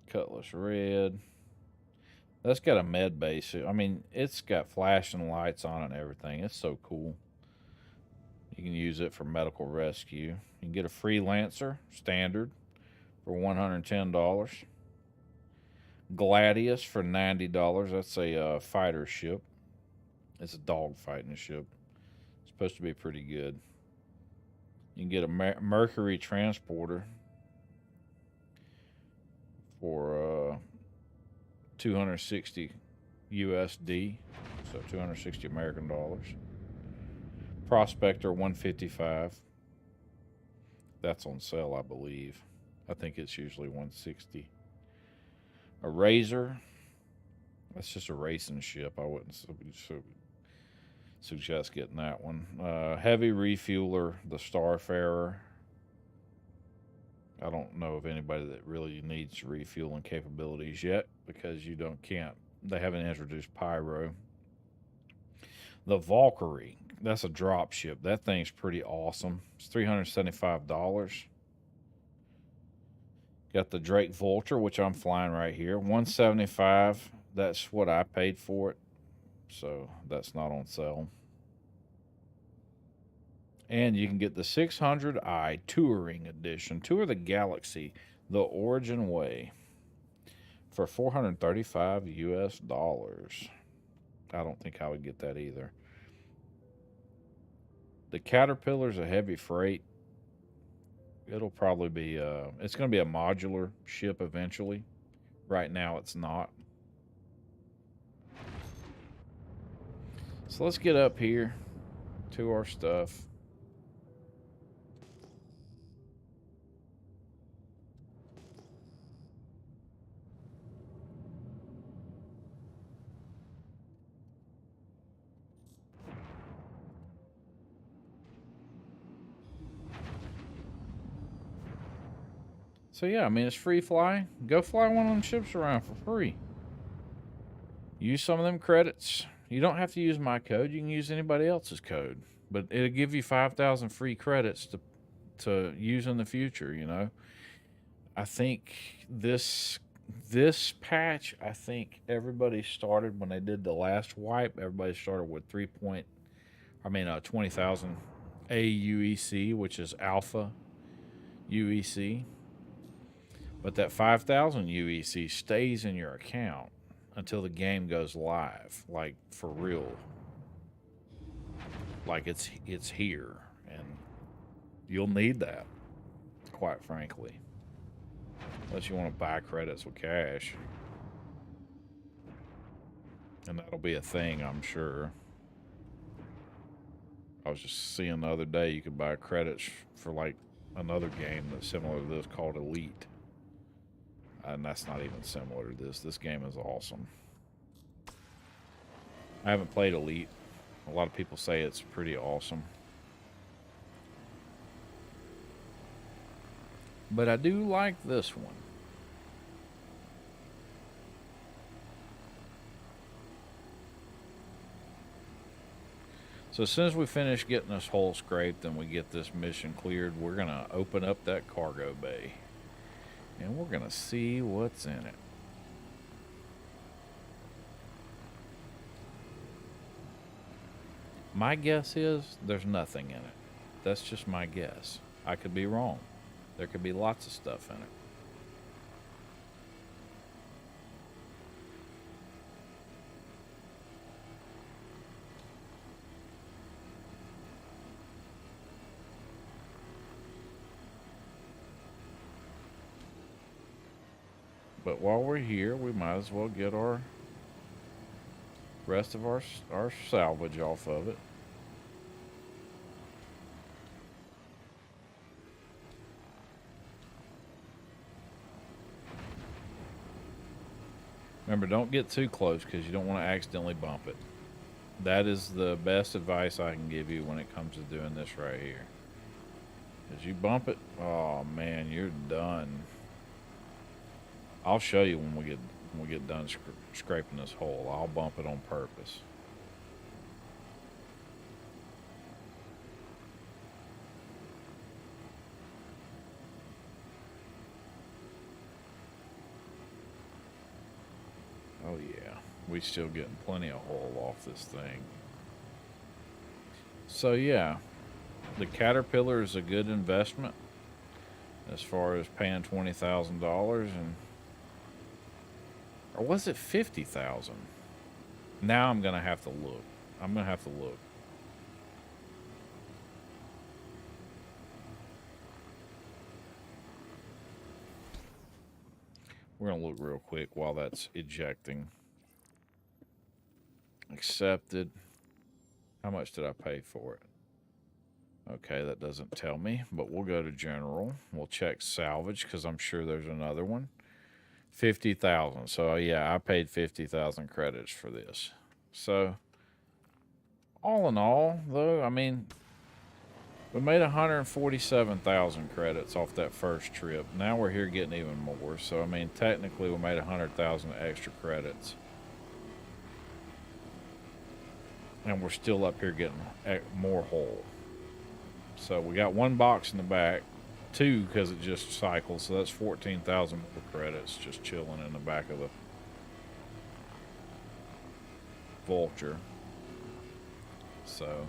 Cutlass Red. That's got a med base. I mean, it's got flashing lights on it and everything. It's so cool. You can use it for medical rescue. You can get a Freelancer standard for $110. Gladius for $90. That's a fighter ship. It's a dog fighting ship. It's supposed to be pretty good. You can get a Mercury transporter for 260 USD, so 260 American dollars. Prospector 155. That's on sale, I believe. I think it's usually 160. A Razor. That's just a racing ship. I wouldn't suggest getting that one. Heavy refueler, the Starfarer. I don't know of anybody that really needs refueling capabilities yet, because they haven't introduced pyro. The Valkyrie, that's a drop ship. That thing's pretty awesome. It's $375. Got the Drake Vulture, which I'm flying right here. $175. That's what I paid for it. So that's not on sale. And you can get the 600i Touring Edition. Tour the Galaxy the Origin Way for $435 US. I don't think I would get that either. The Caterpillar's a heavy freight. It'll probably be, it's going to be a modular ship eventually. Right now it's not. So let's get up here to our stuff. So yeah, I mean, it's free fly. Go fly one of them ships around for free. Use some of them credits. You don't have to use my code. You can use anybody else's code. But it'll give you 5,000 free credits to use in the future, you know. I think this patch, I think everybody started when they did the last wipe. Everybody started with 20,000 AUEC, which is alpha UEC. But that 5,000 UEC stays in your account until the game goes live, like for real. Like it's here, and you'll need that, quite frankly. Unless you want to buy credits with cash. And that'll be a thing, I'm sure. I was just seeing the other day you could buy credits for like another game that's similar to this called Elite. And that's not even similar to this. This game is awesome. I haven't played Elite. A lot of people say it's pretty awesome. But I do like this one. So as soon as we finish getting this hole scraped and we get this mission cleared, we're going to open up that cargo bay. And we're going to see what's in it. My guess is there's nothing in it. That's just my guess. I could be wrong. There could be lots of stuff in it. But while we're here, we might as well get our rest of our salvage off of it. Remember, don't get too close because you don't want to accidentally bump it. That is the best advice I can give you when it comes to doing this right here. As you bump it, oh man, you're done. I'll show you when we get done scraping this hole. I'll bump it on purpose. Oh yeah, we still getting plenty of hole off this thing. So yeah, the Caterpillar is a good investment as far as paying $20,000 and. Or was it 50,000? Now I'm going to have to look. I'm going to have to look. We're going to look real quick while that's ejecting. Accepted. How much did I pay for it? Okay, that doesn't tell me, but we'll go to general. We'll check salvage because I'm sure there's another one. 50,000. So yeah, I paid 50,000 credits for this. So all in all, though, I mean, we made 147,000 credits off that first trip. Now we're here getting even more. So I mean, technically, we made 100,000 extra credits. And we're still up here getting more whole. So we got 1 box in the back, 2 because it just cycles. So that's 14,000 more credits just chilling in the back of the Vulture. So,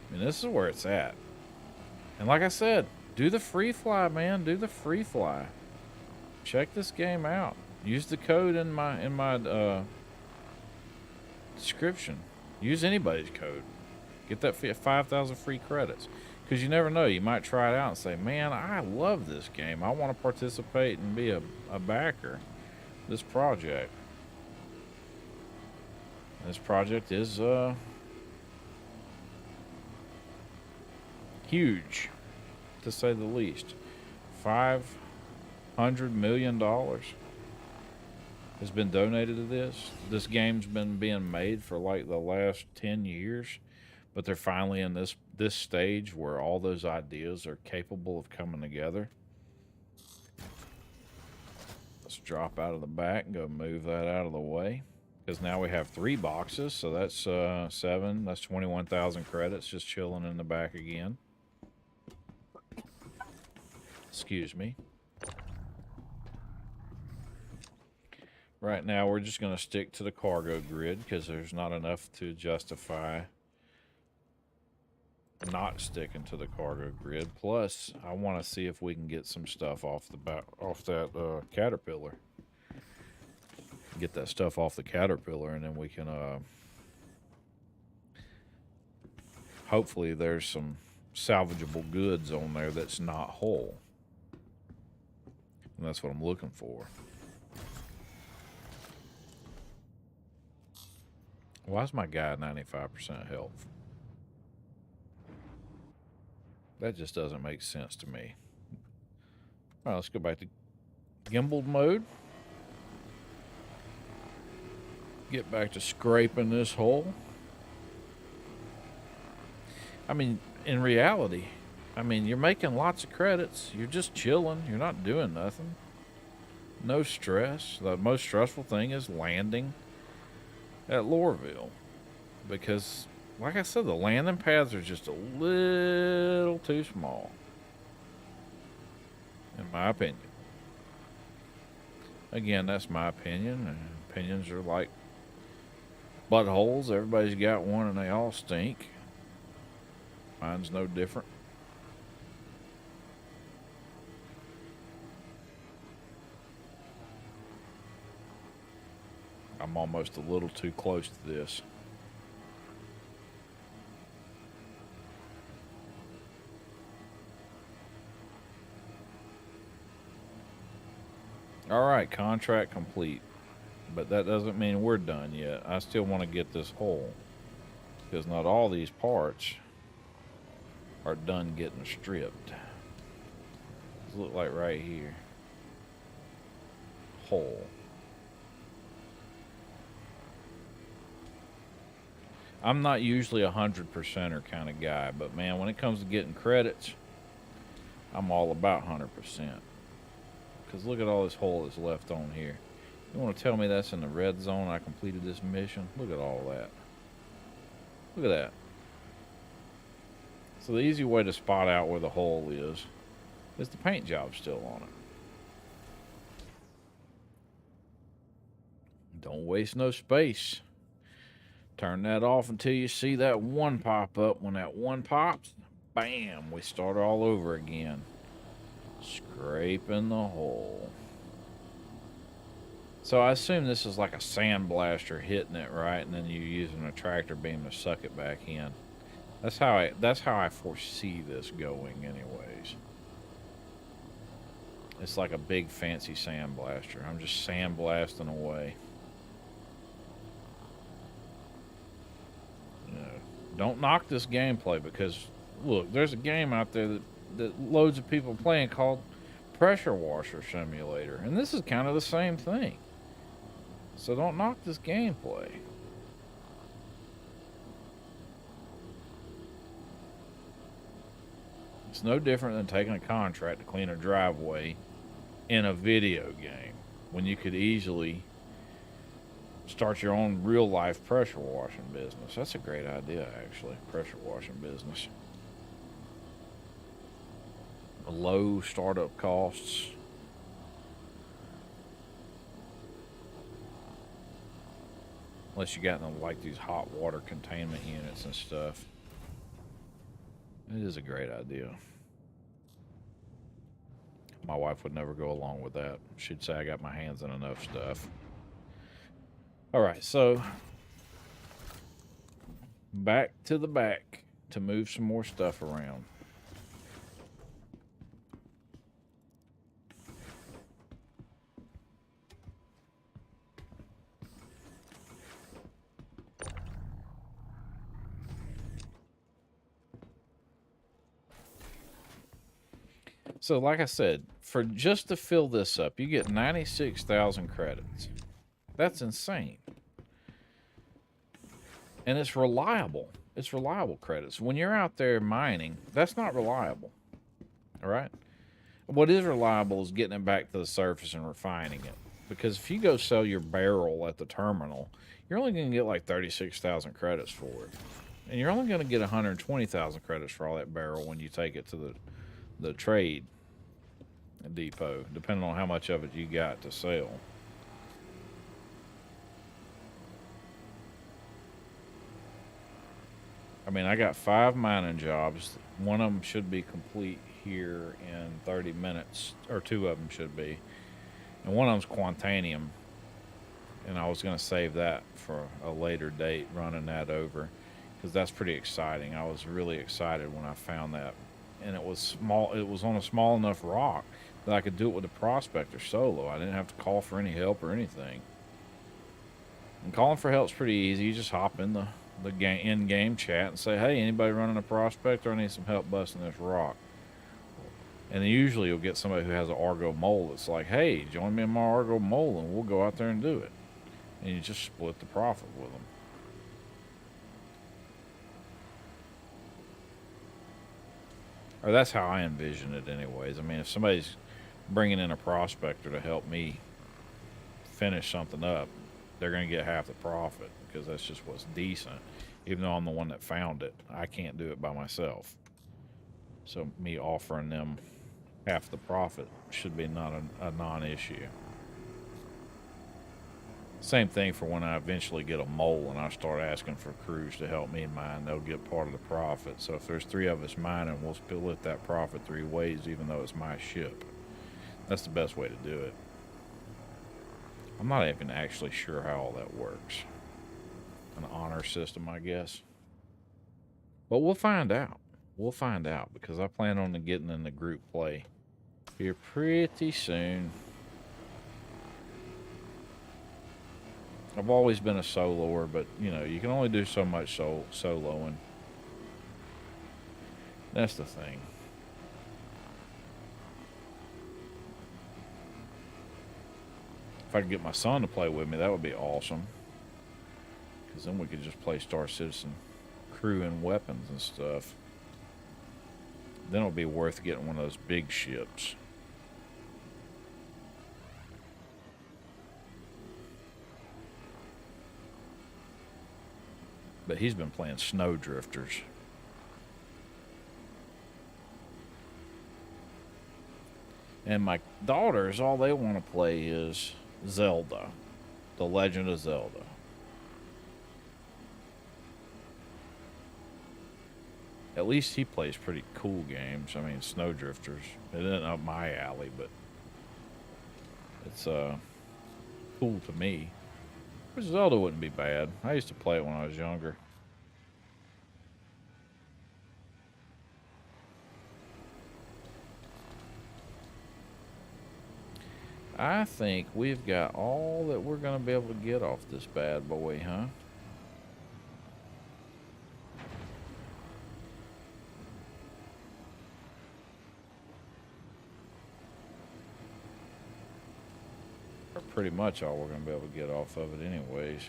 I mean, this is where it's at. And like I said, do the free fly, man. Do the free fly. Check this game out. Use the code in my description. Use anybody's code. Get that 5,000 free credits. Because you never know. You might try it out and say, man, I love this game. I want to participate and be a backer. This project. This project is huge, to say the least. $500 million has been donated to this. This game's been being made for like the last 10 years, but they're finally in this stage where all those ideas are capable of coming together. Let's drop out of the back and go move that out of the way. Because now we have 3 boxes, so that's 7. That's 21,000 credits just chilling in the back again. Excuse me. Right now, we're just going to stick to the cargo grid because there's not enough to justify not sticking to the cargo grid. Plus, I want to see if we can get some stuff off that Caterpillar. Get that stuff off the Caterpillar, and then we can hopefully there's some salvageable goods on there that's not whole, and that's what I'm looking for. Why is my guy at 95% health? That just doesn't make sense to me. All right, let's go back to gimbal mode. Get back to scraping this hole. I mean, in reality, I mean, you're making lots of credits. You're just chilling. You're not doing nothing. No stress. The most stressful thing is landing at Lorville. Because, like I said, the landing pads are just a little too small. In my opinion. Again, that's my opinion. And opinions are like buttholes. Everybody's got one and they all stink. Mine's no different. I'm almost a little too close to this. All right, contract complete. But that doesn't mean we're done yet. I still want to get this hole. Because not all these parts are done getting stripped. It look like right here. Hole. I'm not usually 100%er kind of guy, but man, when it comes to getting credits, I'm all about 100%. Because look at all this hole that's left on here. You want to tell me that's in the red zone? I completed this mission. Look at all that. Look at that. So the easy way to spot out where the hole is the paint job still on it. Don't waste no space. Turn that off until you see that 1 pop up. When that 1 pops, bam, we start all over again. Scraping the hole. So I assume this is like a sandblaster hitting it, right? And then you're using a tractor beam to suck it back in. That's how I foresee this going anyways. It's like a big fancy sandblaster. I'm just sandblasting away. You know, don't knock this gameplay because look, there's a game out there that loads of people playing called Pressure Washer Simulator, and this is kind of the same thing. So don't knock this gameplay. It's no different than taking a contract to clean a driveway in a video game when you could easily Start your own real life pressure washing business. That's a great idea, actually. Pressure washing business. Low startup costs. Unless you got into like these hot water containment units and stuff. It is a great idea. My wife would never go along with that. She'd say I got my hands in enough stuff. All right, so back to the back to move some more stuff around. So like I said, for just to fill this up, you get 96,000 credits. That's insane. And it's reliable. It's reliable credits. When you're out there mining, that's not reliable. All right? What is reliable is getting it back to the surface and refining it. Because if you go sell your barrel at the terminal, you're only going to get like 36,000 credits for it. And you're only going to get 120,000 credits for all that barrel when you take it to the trade depot, depending on how much of it you got to sell. I mean, I got 5 mining jobs. One of them should be complete here in 30 minutes, or 2 of them should be. And one of them's Quantanium, and I was going to save that for a later date, running that over, because that's pretty exciting. I was really excited when I found that, and it was small. It was on a small enough rock that I could do it with a prospector solo. I didn't have to call for any help or anything. And calling for help's pretty easy. You just hop in the in-game chat and say, hey, anybody running a prospector? I need some help busting this rock. And then usually you'll get somebody who has an Argo mole that's like, hey, join me in my Argo mole and we'll go out there and do it. And you just split the profit with them. Or that's how I envision it anyways. I mean, if somebody's bringing in a prospector to help me finish something up, they're going to get half the profit, because that's just what's decent. Even though I'm the one that found it, I can't do it by myself. So me offering them half the profit should be not a non-issue. Same thing for when I eventually get a mole and I start asking for crews to help me mine. They'll get part of the profit. So if there's 3 of us mining, we'll split that profit 3 ways, even though it's my ship. That's the best way to do it. I'm not even actually sure how all that works. An honor system, I guess. But we'll find out. We'll find out, because I plan on getting in the group play here pretty soon. I've always been a soloer, but you know, you can only do so much soloing. That's the thing. If I could get my son to play with me, that would be awesome. Because then we could just play Star Citizen crew and weapons and stuff. Then it'll be worth getting one of those big ships. But he's been playing Snow Drifters. And my daughters, all they want to play is Zelda. The Legend of Zelda. At least he plays pretty cool games. I mean, Snow Drifters. It isn't up my alley, but it's cool to me. But Zelda wouldn't be bad. I used to play it when I was younger. I think we've got all that we're going to be able to get off this bad boy, huh? Or pretty much all we're going to be able to get off of it anyways.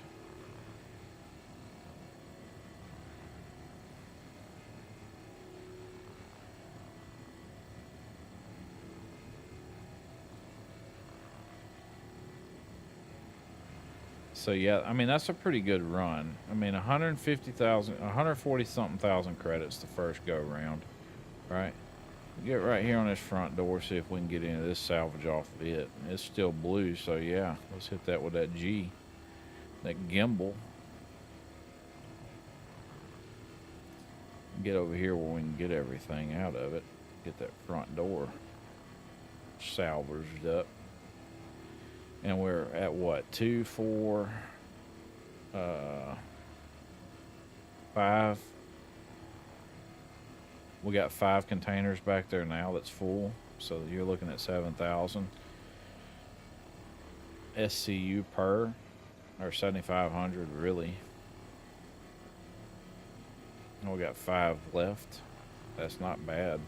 So yeah, I mean that's a pretty good run. I mean 150,000, 140 something thousand credits the first go round, right? Get right here on this front door, see if we can get into this salvage off of it. It's still blue, so yeah, let's hit that with that G, that gimbal. Get over here where we can get everything out of it. Get that front door salvaged up. And we're at what? 2, 4, 5. We got 5 containers back there now that's full. So you're looking at 7,000 SCU per, or 7,500 really. And we got 5 left. That's not bad.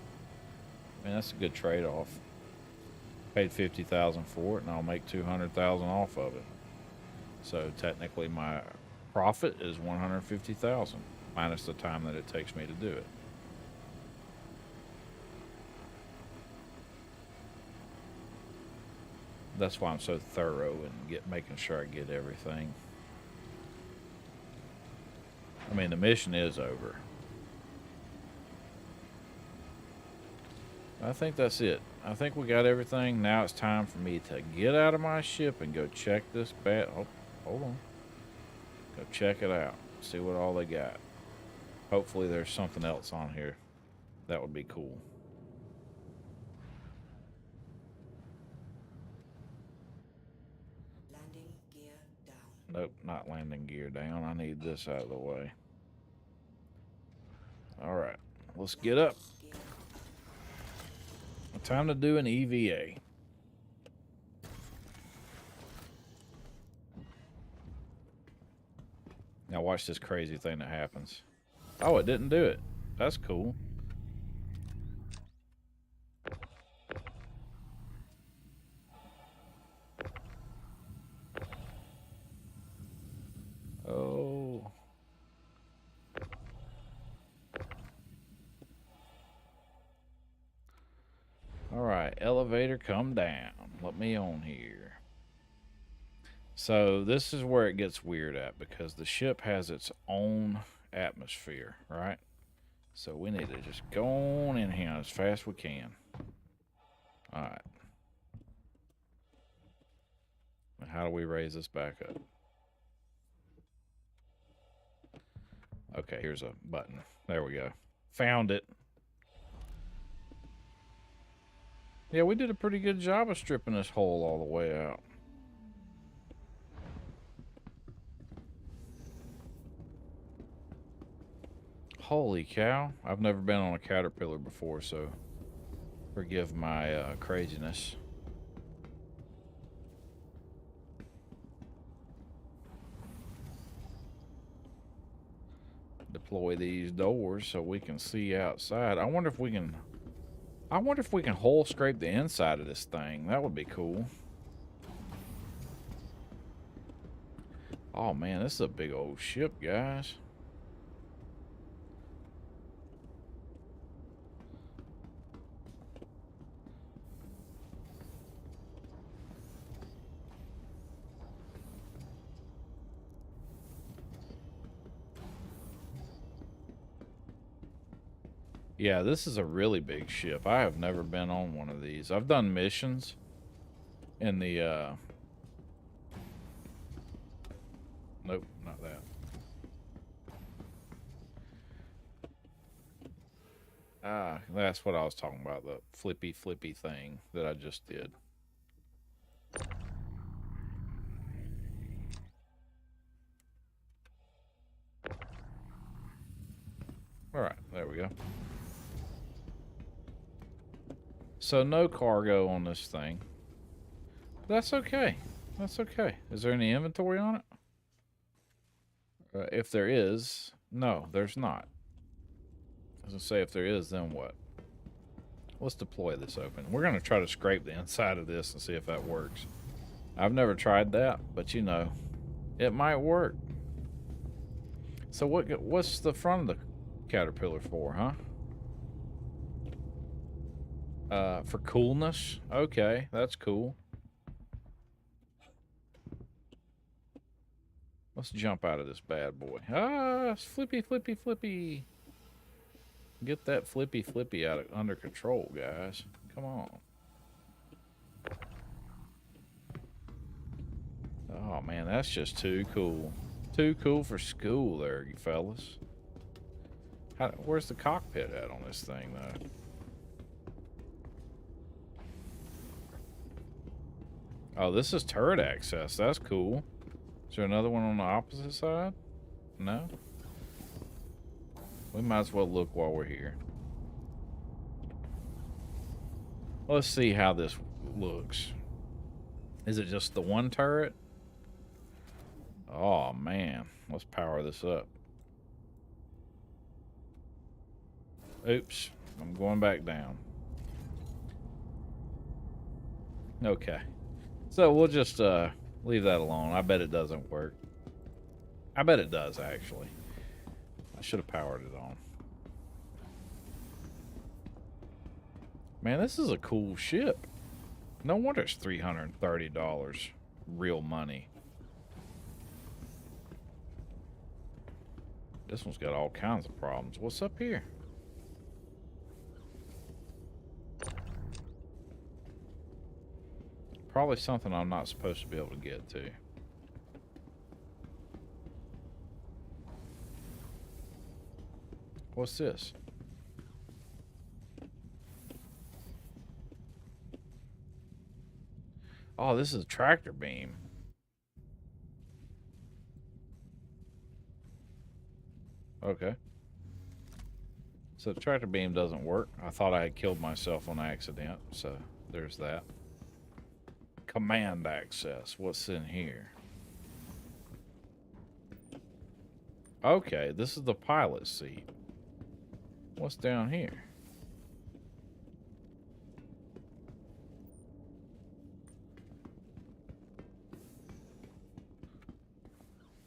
I mean, that's a good trade-off. Paid 50,000 for it, and I'll make 200,000 off of it. So technically, my profit is 150,000 minus the time that it takes me to do it. That's why I'm so thorough in making sure I get everything. I mean, the mission is over. I think that's it. I think we got everything. Now it's time for me to get out of my ship and go check this bat. Oh, hold on. Go check it out. See what all they got. Hopefully there's something else on here. That would be cool. Landing gear down. Nope, not landing gear down. I need this out of the way. All right, let's get up. Gear. Time to do an EVA. Now watch this crazy thing that happens. Oh, it didn't do it. That's cool. Oh. All right, elevator, come down. Let me on here. So this is where it gets weird at, because the ship has its own atmosphere, right? So we need to just go on in here as fast as we can. All right. And how do we raise this back up? Okay, here's a button. There we go. Found it. Yeah, we did a pretty good job of stripping this hole all the way out. Holy cow. I've never been on a caterpillar before, so forgive my craziness. Deploy these doors so we can see outside. I wonder if we can hole scrape the inside of this thing. That would be cool. Oh man, this is a big old ship, guys. Yeah, this is a really big ship. I have never been on one of these. I've done missions in the, nope, not that. Ah, that's what I was talking about, the flippy thing that I just did. All right, there we go. So no cargo on this thing. That's okay. That's okay. Is there any inventory on it? If there is, no, there's not. I was gonna say if there is, then what? Let's deploy this open. We're gonna try to scrape the inside of this and see if that works. I've never tried that, but you know, it might work. So what's the front of the caterpillar for, huh? For coolness? Okay, that's cool. Let's jump out of this bad boy. Ah, it's flippy, flippy, flippy. Get that flippy, flippy under control, guys. Come on. Oh, man, that's just too cool. Too cool for school there, you fellas. Where's the cockpit at on this thing, though? Oh, this is turret access. That's cool. Is there another one on the opposite side? No? We might as well look while we're here. Let's see how this looks. Is it just the one turret? Oh, man. Let's power this up. Oops. I'm going back down. Okay. So we'll just leave that alone. I bet it doesn't work. I bet it does, actually. I should have powered it on. Man, this is a cool ship. No wonder it's $330 real money. This one's got all kinds of problems. What's up here? Probably something I'm not supposed to be able to get to. What's this? Oh, this is a tractor beam. Okay. So the tractor beam doesn't work. I thought I had killed myself on accident, so there's that. Command access. What's in here? Okay, this is the pilot seat. What's down here?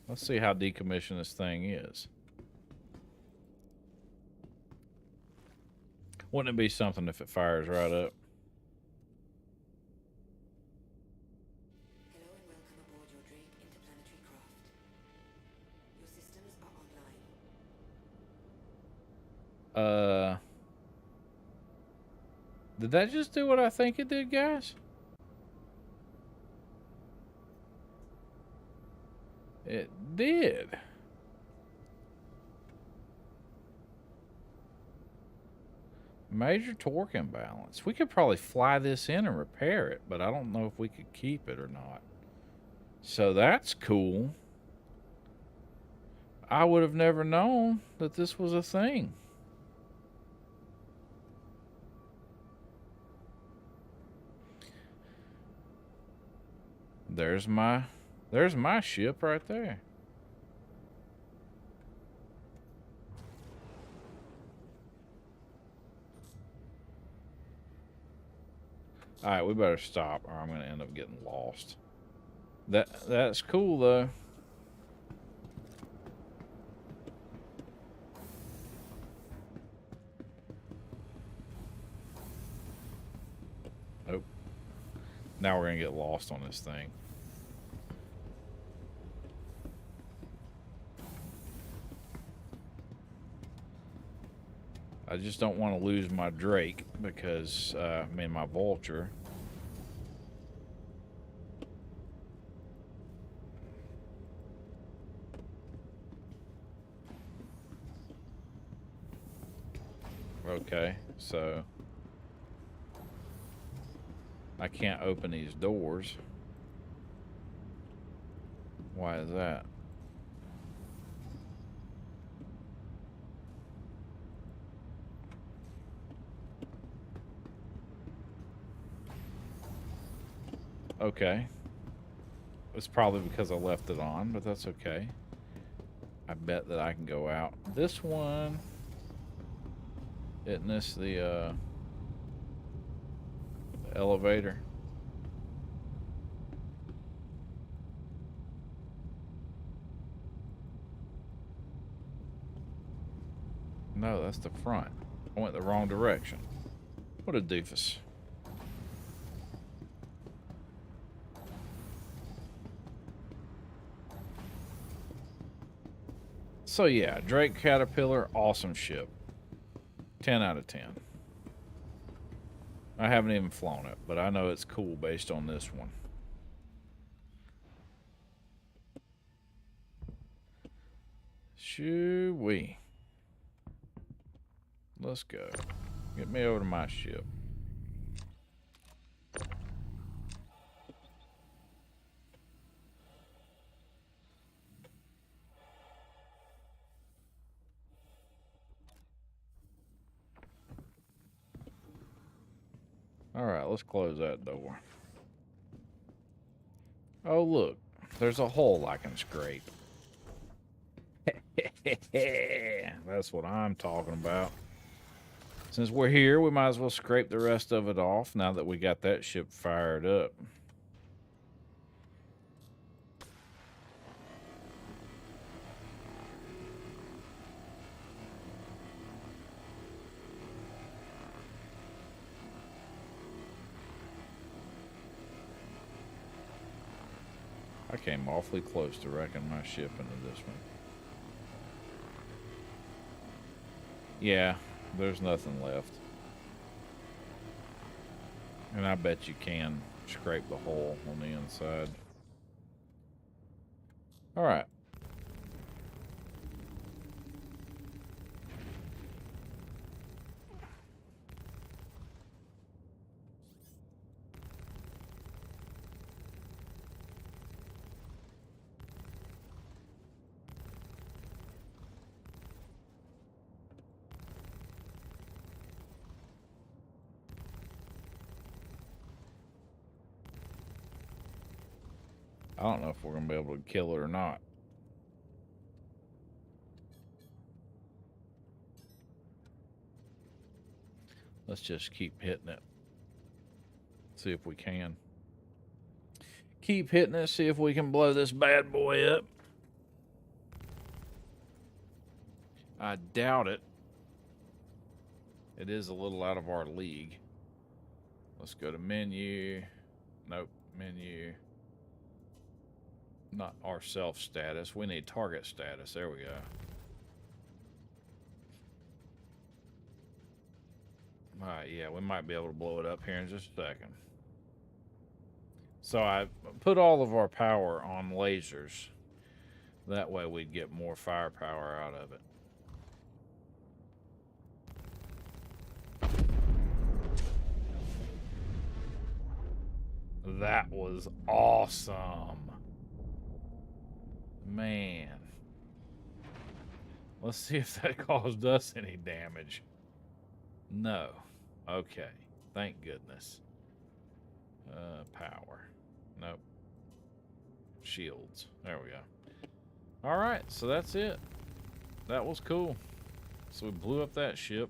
Let's see how decommissioned this thing is. Wouldn't it be something if it fires right up? Hello and welcome aboard your Drake interplanetary craft. Your systems are online. Did that just do what I think it did, guys? It did. Major torque imbalance. We could probably fly this in and repair it, but I don't know if we could keep it or not. So that's cool. I would have never known that this was a thing. There's my ship right there. All right, we better stop or I'm going to end up getting lost. That's cool though. Oh. Now we're going to get lost on this thing. I just don't want to lose my Drake because, I mean, my Vulture. Okay, so I can't open these doors. Why is that? Okay. It's probably because I left it on, but that's okay. I bet that I can go out. This one, isn't this the elevator? No, that's the front. I went the wrong direction. What a doofus. So yeah, Drake Caterpillar, awesome ship. 10 out of 10. I haven't even flown it, but I know it's cool based on this one. Shoo-wee. Let's go. Get me over to my ship. All right, let's close that door. Oh, look. There's a hole I can scrape. That's what I'm talking about. Since we're here, we might as well scrape the rest of it off now that we got that ship fired up. I came awfully close to wrecking my ship into this one. Yeah, there's nothing left. And I bet you can scrape the hole on the inside. All right. I don't know if we're going to be able to kill it or not. Let's just keep hitting it. See if we can. Keep hitting it, see if we can blow this bad boy up. I doubt it. It is a little out of our league. Let's go to menu. Nope, menu. Not our self status. We need target status. There we go. Alright, yeah, we might be able to blow it up here in just a second. So I put all of our power on lasers. That way we'd get more firepower out of it. That was awesome. Man. Let's see if that caused us any damage. No. Okay. Thank goodness. Power. Nope. Shields. There we go. Alright, so that's it. That was cool. So we blew up that ship.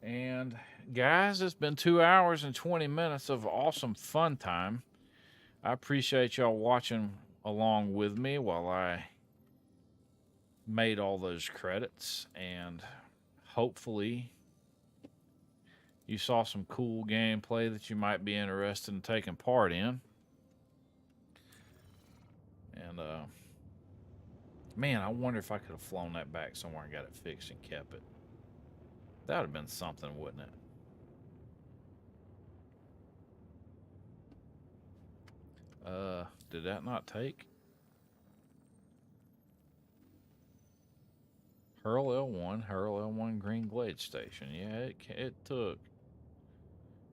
And guys, it's been 2 hours and 20 minutes of awesome fun time. I appreciate y'all watching along with me while I made all those credits, and hopefully you saw some cool gameplay that you might be interested in taking part in. And man, I wonder if I could have flown that back somewhere and got it fixed and kept it. That would have been something, wouldn't it? Did that not take? Hurl L1, Hurl L1 Green Glade Station. Yeah, it took.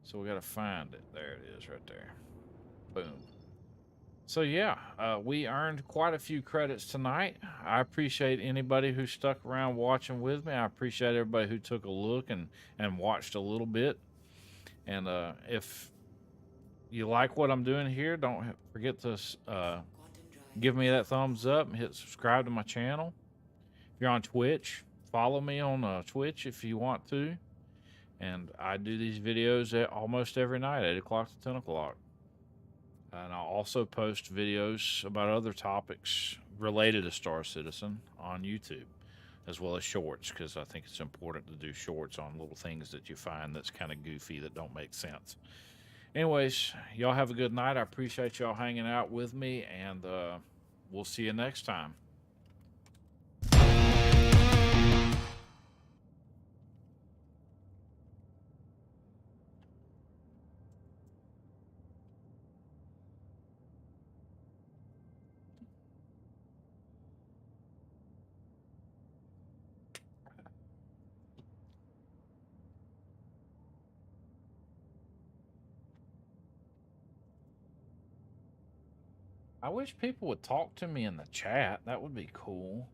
So we got to find it. There it is right there. Boom. So yeah, we earned quite a few credits tonight. I appreciate anybody who stuck around watching with me. I appreciate everybody who took a look and watched a little bit. And if you like what I'm doing here, don't forget to give me that thumbs up and hit subscribe to my channel. If you're on Twitch, follow me on Twitch if you want to. And I do these videos almost every night, 8 o'clock to 10 o'clock. And I'll also post videos about other topics related to Star Citizen on YouTube, as well as shorts, because I think it's important to do shorts on little things that you find that's kind of goofy that don't make sense. Anyways, y'all have a good night. I appreciate y'all hanging out with me, and we'll see you next time. I wish people would talk to me in the chat. That would be cool.